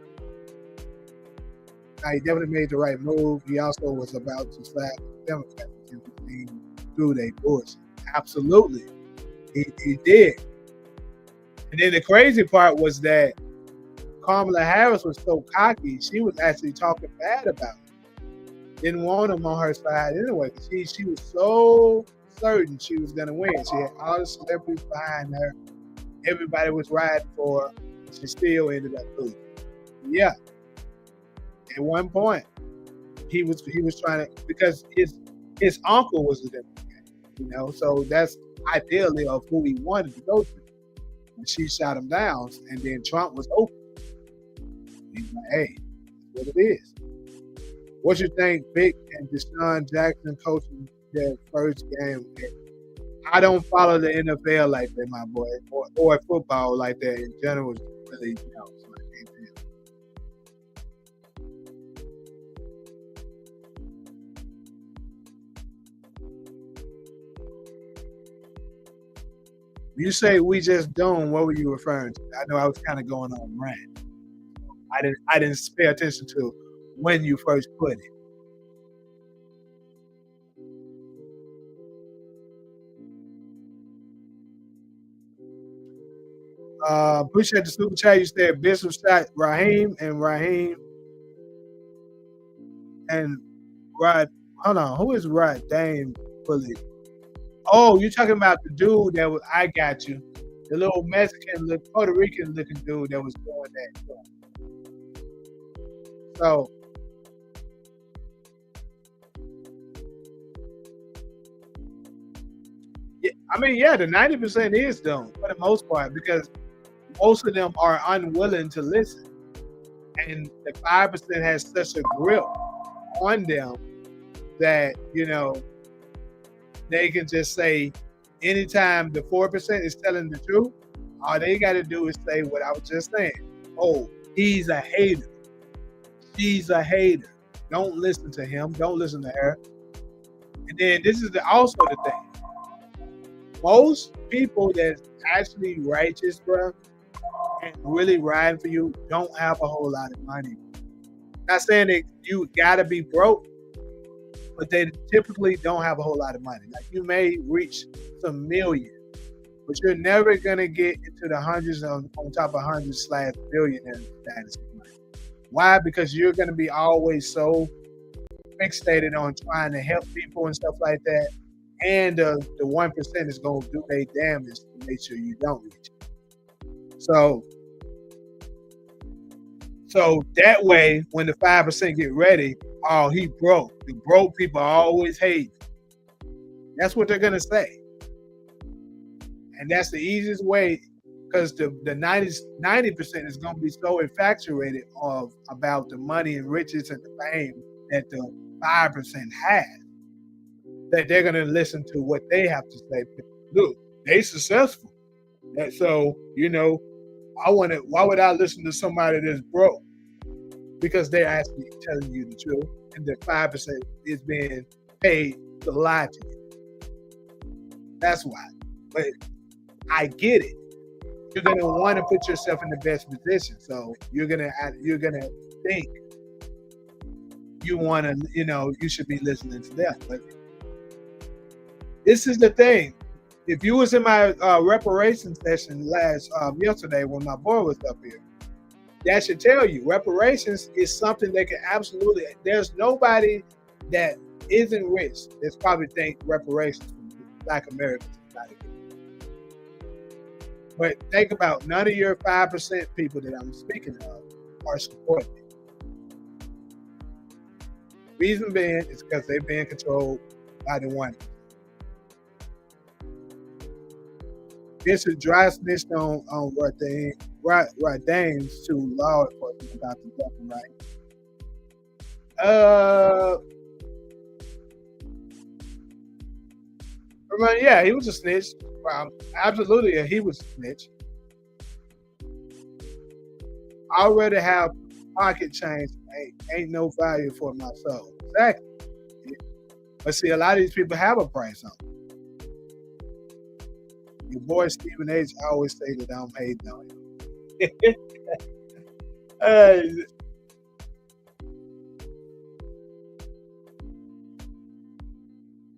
Now, he definitely made the right move. He also was about to slap the Democrats through their bullshit. Absolutely. He did. And then the crazy part was that Kamala Harris was so cocky, she was actually talking bad about him. didn't want him on her side anyway. She was so certain she was gonna win. She had all the celebrities behind her. Everybody was riding for her. She still ended up losing. Yeah. At one point, he was trying to, because his uncle was a Democrat, so that's ideally of who he wanted to go to. And she shot him down, and then Trump was open. He's like, hey, that's what it is. What you think Vic and Deshaun Jackson coaching their first game? I don't follow the NFL like that, my boy, or football like that in general. Really, so I can't tell. You say we just don't. What were you referring to? I know I was kind of going on rant. I didn't pay attention to when you first put it. Appreciate the super chat. You said Bishop shot Raheem and Rod. Hold on, who is Rod Dame Fully? Oh, you're talking about the dude that was. I got you. The little Mexican, Puerto Rican looking dude that was doing that. So, yeah, I mean, yeah, the 90% is done for the most part because most of them are unwilling to listen, and the 5% has such a grip on them that they can just say anytime the 4% is telling the truth, all they got to do is say what I was just saying. Oh, he's a hater. She's a hater. Don't listen to him. Don't listen to her. And then this is also the thing. Most people that's actually righteous, bro, and really riding for you don't have a whole lot of money. Not saying that you got to be broke, but they typically don't have a whole lot of money. Like you may reach some million, but you're never gonna get into the hundreds on top of hundreds / billionaire status. Why? Because you're gonna be always so fixated on trying to help people and stuff like that, and the 1% is gonna do their damage to make sure you don't reach it. So that way, when the 5% get ready, oh, he broke. The broke people always hate. That's what they're gonna say, and that's the easiest way, because the 90% is gonna be so infatuated about the money and riches and the fame that the 5% has, that they're gonna listen to what they have to say. Look, they successful, and so why would I listen to somebody that's broke? Because they're actually telling you the truth, and the 5% is being paid to lie to you. That's why. But I get it. You're gonna want to put yourself in the best position, so you're gonna think you should be listening to them. But this is the thing. If you was in my reparations session yesterday when my boy was up here, that should tell you reparations is something that can absolutely. There's nobody that isn't rich that's probably think reparations for Black Americans is not a good. But think about none of your 5% people that I'm speaking of are supporting it. Reason being is because they're being controlled by the one. This is dry snitched on Radames to law enforcement about the weapon right. Yeah, he was a snitch. Absolutely, he was a snitch. I already have pocket change. Ain't no value for my soul. Exactly. But see, a lot of these people have a price on them. Your boy Stephen H. always say that I'm hating on him.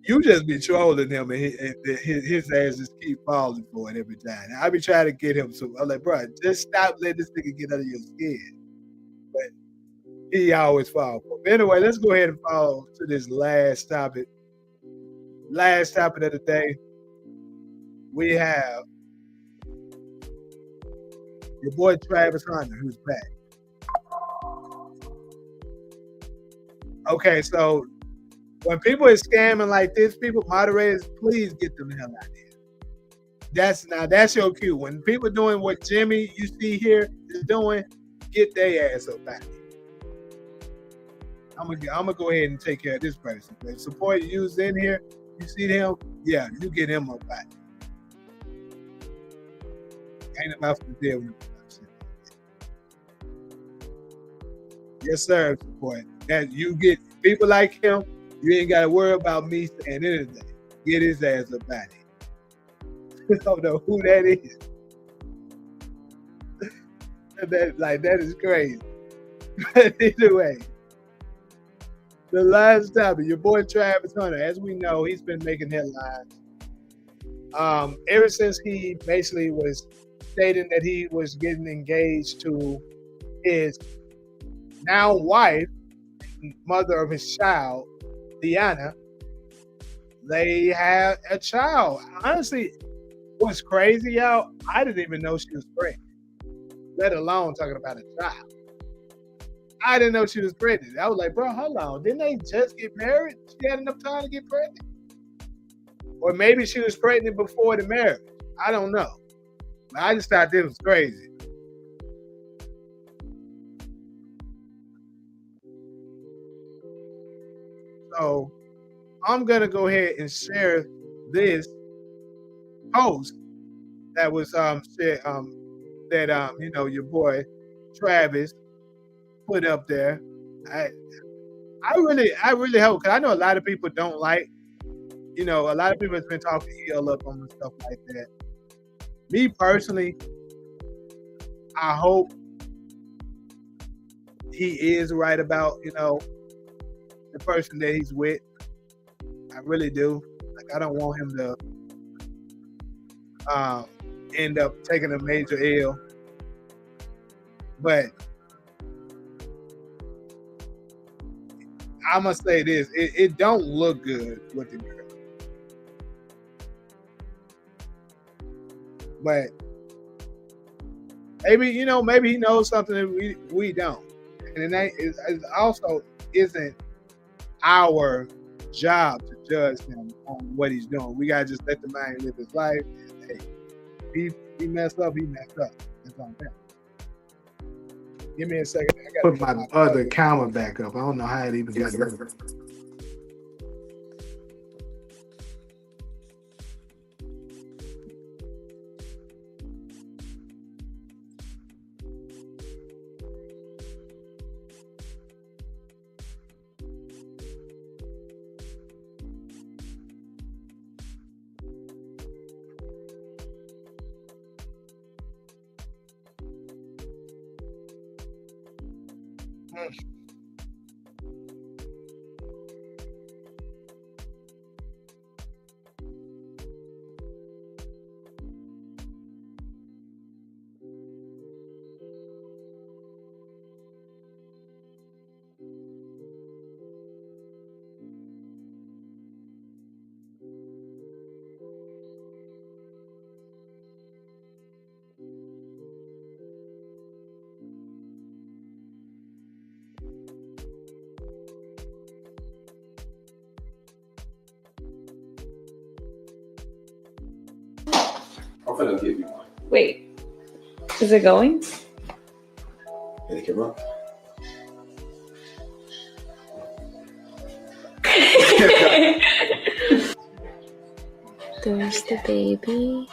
You just be trolling him, and his ass just keep falling for it every time. And I be trying to get him. So I'm like, bro, just stop letting this nigga get under your skin. But He always falls for. But anyway, let's go ahead and follow to this last topic. Last topic of the day. We have your boy Travis Hunter, who's back. Okay, so when people are scamming like this, people, moderators, please get them the hell out of here. That's your cue. When people doing what Jimmy you see here is doing, get their ass up out of here. I'm gonna go ahead and take care of this person. The support you's in here, you see him, yeah, you get him up out of here. Ain't about to deal with him. Yes, sir, support. That you get people like him, you ain't gotta worry about me saying anything. Get his ass up out of here. I don't know who that is. That is crazy. But anyway, the last topic, your boy Travis Hunter, as we know, he's been making headlines. Ever since he basically was stating that he was getting engaged to his now wife, mother of his child, Deanna, they had a child. Honestly, what's crazy, y'all, I didn't even know she was pregnant, let alone talking about a child. I didn't know she was pregnant. I was like, bro, hold on. Didn't they just get married? She had enough time to get pregnant? Or maybe she was pregnant before the marriage. I don't know. But I just thought this was crazy. So I'm going to go ahead and share this post that was shared, your boy Travis put up there. I really hope, because I know a lot of people don't like, a lot of people have been talking ill up on stuff like that. Me personally, I hope he is right about, the person that he's with. I really do. Like, I don't want him to end up taking a major L. But I must say this, it don't look good with the girl. But maybe, maybe he knows something that we don't. And it also isn't our job to judge him on what he's doing. We gotta just let the man live his life. Hey, he messed up, he messed up. That's on him. Give me a second. I gotta put my other camera back up. I don't know how it even got there. I'm finna give you one. Wait, is it going? Did it come up? There's the baby.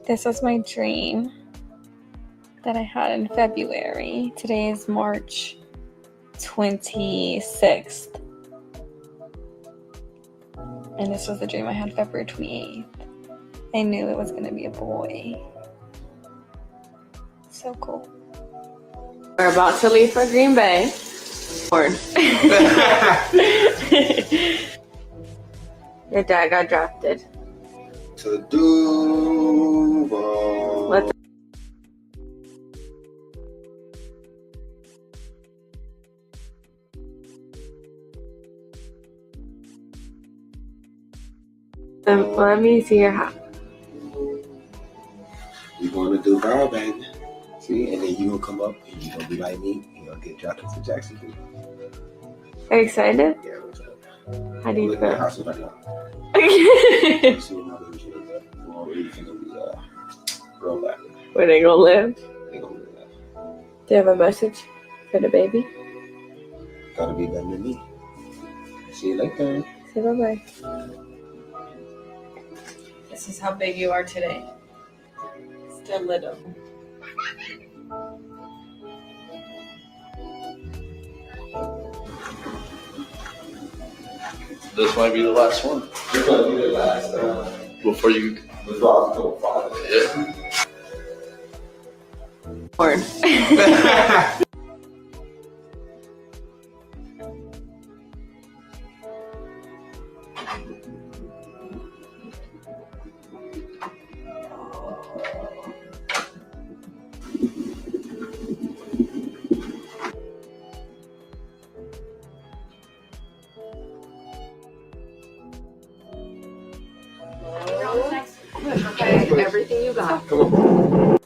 This was my dream that I had in February. Today is March 26th. And this was the dream I had February 28th. I knew it was going to be a boy. So cool. We're about to leave for Green Bay. Your dad got drafted. To the Duval. What? Let me see your hat. You going to Duval, baby? See, and then you gonna come up and you gonna be like me. You gonna get drafted to Jacksonville. Are you excited? Yeah, I'm excited. How do you Look at the feel? house right now. See what my baby's gonna do. We're already gonna be real back. Where they gonna live? They gonna do that. Do you have a message for the baby? Gotta be better than me. See you later. Say bye-bye. This is how big you are today. Still little. This might be the last one. This might be the last Before you. before I become a father. Yeah. Okay, everything you got. Come on.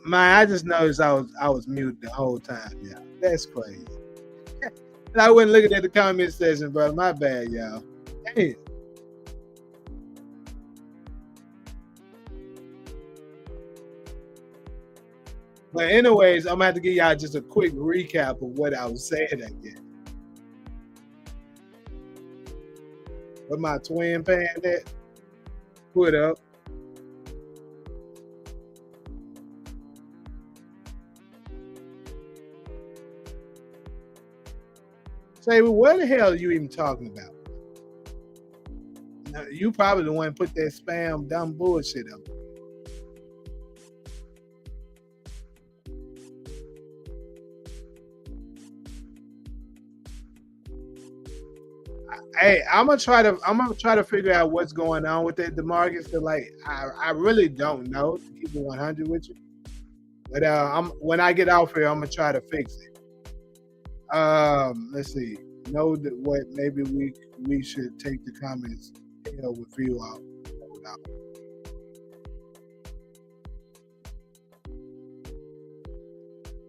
Man, I just noticed I was muted the whole time, y'all. That's crazy. And I wasn't looking at the comment section, bro. My bad, y'all. Damn. But anyways, I'm gonna have to give y'all just a quick recap of what I was saying again. With my twin pan that put up. Say, well, what the hell are you even talking about? Now, you probably the one who put that spam dumb bullshit up. Hey, I'm gonna try to figure out what's going on with that DeMarcus. Cause like I really don't know, to keep it 100 with you. But when I get off here, I'm gonna try to fix it. Let's see. Know that what maybe we should take the comments with you out.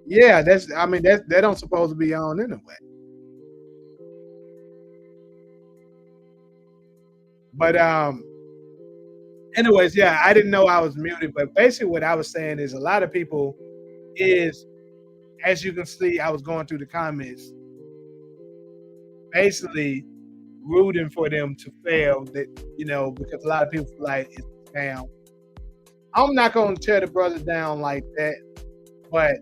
Yeah, that don't supposed to be on anyway. But anyways, yeah, I didn't know I was muted. But basically, what I was saying is a lot of people is, as you can see, I was going through the comments, basically rooting for them to fail. That because a lot of people feel like it's a scam. I'm not going to tear the brother down like that, but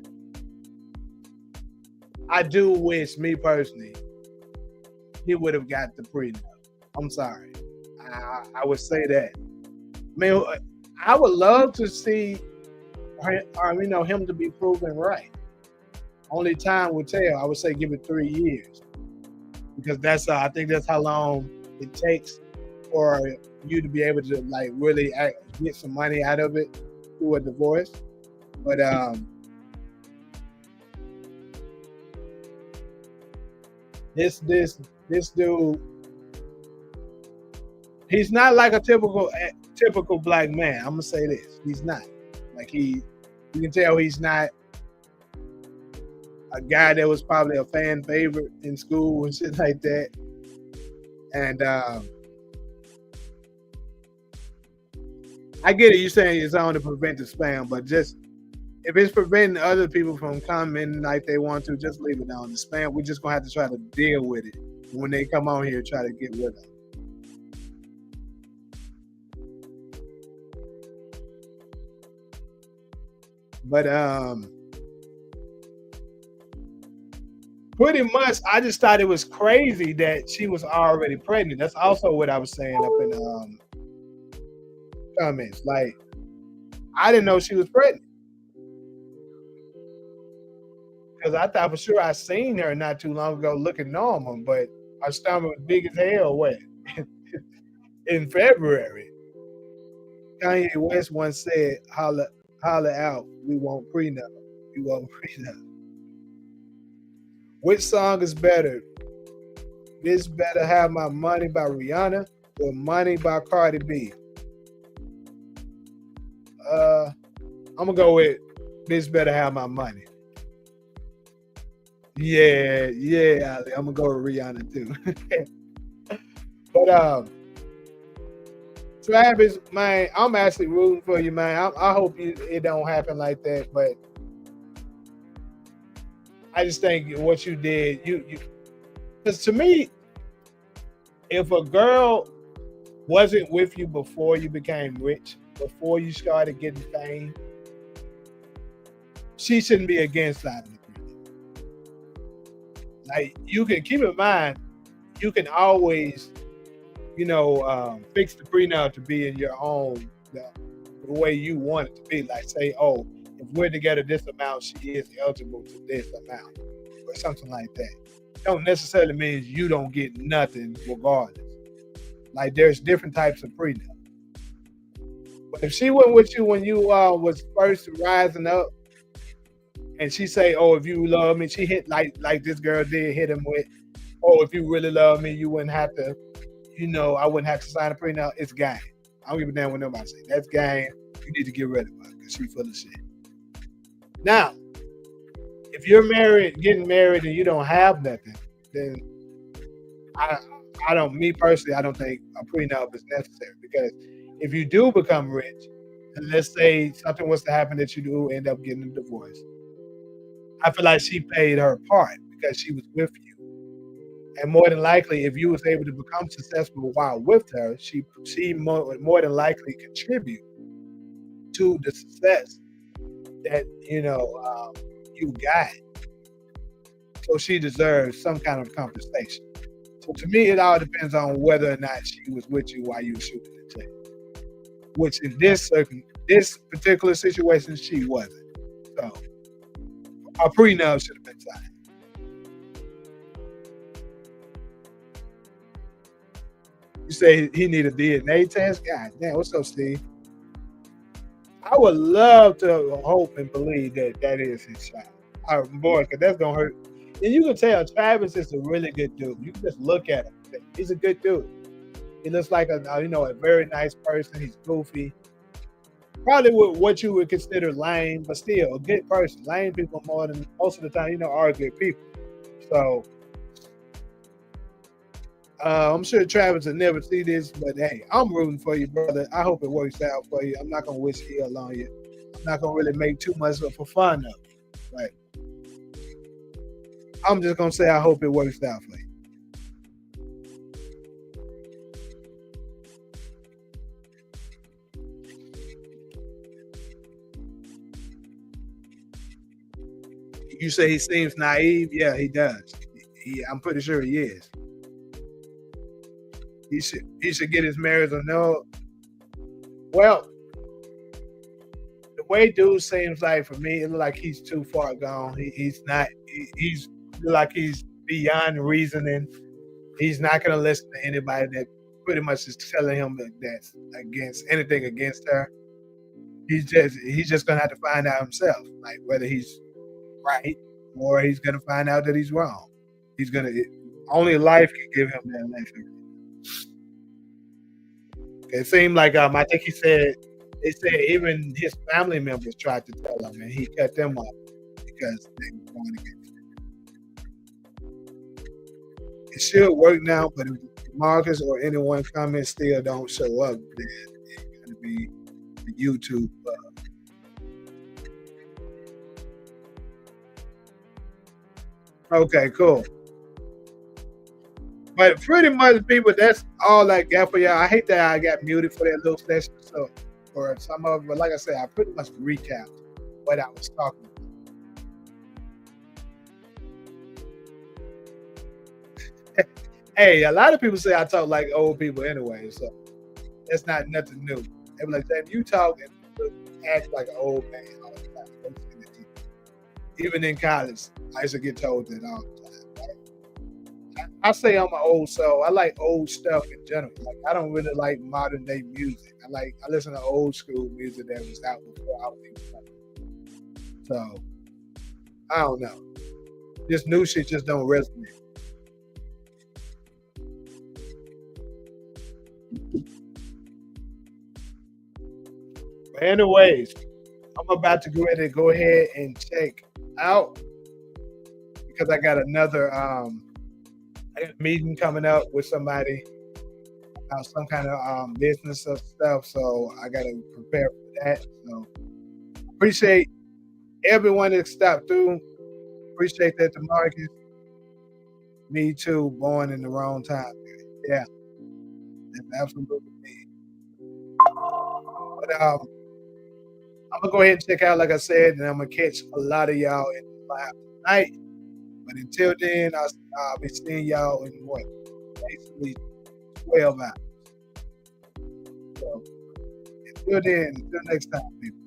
I do wish, me personally, he would have got the prenup. I'm sorry. I would say that. I mean, I would love to see him to be proven right. Only time will tell. I would say give it 3 years, because I think that's how long it takes for you to be able to like really get some money out of it through a divorce. But this dude, he's not like a typical black man. I'm gonna say this: he's not like you can tell he's not a guy that was probably a fan favorite in school and shit like that. And I get it. You're saying it's on to prevent the spam, but just if it's preventing other people from coming like they want to, just leave it on. The spam, we're just gonna have to try to deal with it when they come on here. Try to get rid of it. But pretty much, I just thought it was crazy that she was already pregnant. That's also what I was saying up in the comments. Like, I didn't know she was pregnant, because I thought for sure I seen her not too long ago looking normal, but her stomach was big as hell. What? In February, Kanye West once said, "Holla out, we want prenup. We want prenup." Which song is better? This Better Have My Money by Rihanna or Money by Cardi B? I'm gonna go with This Better Have My Money. Yeah, Ali, I'm gonna go with Rihanna too. But Travis, man, I'm actually rooting for you, man. I hope it don't happen like that, but I just think what you did, because to me, if a girl wasn't with you before you became rich, before you started getting fame, she shouldn't be against signing the prenup. Like, you can keep in mind, you can always, fix the prenup to be in your own, the way you want it to be. Like, say, oh, if we're together this amount, she is eligible to this amount, or something like that. Don't necessarily mean you don't get nothing regardless. Like, there's different types of prenup. But if she went with you when you was first rising up, and she say, "Oh, if you love me," she hit like this girl did hit him with, "Oh, if you really love me, you wouldn't have to, I wouldn't have to sign a prenup." It's game. I don't give a damn what nobody say. That's game. You need to get rid of her because she's full of shit. Now, if you're getting married, and you don't have nothing, then me personally, I don't think a prenup is necessary, because if you do become rich, and let's say something was to happen that you do end up getting a divorce, I feel like she paid her part because she was with you. And more than likely, if you was able to become successful while with her, she more than likely contribute to the success that you got. So she deserves some kind of compensation. So to me, it all depends on whether or not she was with you while you were shooting the tape. Which in this particular situation, she wasn't. So a prenup should have been signed. You say he need a DNA test? God damn, what's up, Steve? I would love to hope and believe that is his child. Boy, because that's going to hurt. And you can tell Travis is a really good dude. You can just look at him. He's a good dude. He looks like a very nice person. He's goofy. Probably what you would consider lame, but still a good person. Lame people most of the time, are good people. So I'm sure Travis will never see this, but hey, I'm rooting for you, brother. I hope it works out for you. I'm not gonna wish ill on you. I'm not gonna really make too much for fun of it. Right? I'm just gonna say I hope it works out for you. You say he seems naive? Yeah, he does. I'm pretty sure he is. He should get his marriage annulled. Well, the way dude seems like, for me, it looks like he's too far gone. He's not. He's like he's beyond reasoning. He's not going to listen to anybody that pretty much is telling him that that's against anything against her. He's just going to have to find out himself, like whether he's right or he's going to find out that he's wrong. Only life can give him that lesson. It seemed like I think they said even his family members tried to tell him, and he cut them off because they were going against him. It should work now, but if Marcus or anyone comments still don't show up, then it's going to be the YouTube. Okay, cool. But pretty much, people, that's all I got for y'all. I hate that I got muted for that little session. So, for some of it, but like I said, I pretty much recapped what I was talking about. Hey, a lot of people say I talk like old people anyway, so that's not nothing new. They be like, "Damn, you talk and act like an old man all the time." Even in college, I used to get told that all the time. I say I'm an old soul. I like old stuff in general. Like, I don't really like modern day music. I listen to old school music that was out before I was even born. So I don't know. This new shit just don't resonate. But anyways, I'm about to go ahead and check out because I got another I got a meeting coming up with somebody about some kind of business or stuff, so I got to prepare for that. So appreciate everyone that stopped through. Appreciate that, DeMarcus. Me too, born in the wrong time. Yeah, that's absolutely me. But I'm gonna go ahead and check out, like I said, and I'm gonna catch a lot of y'all in the live tonight. But until then, I'll be seeing y'all in what? Basically 12 hours. So until then, until next time, people.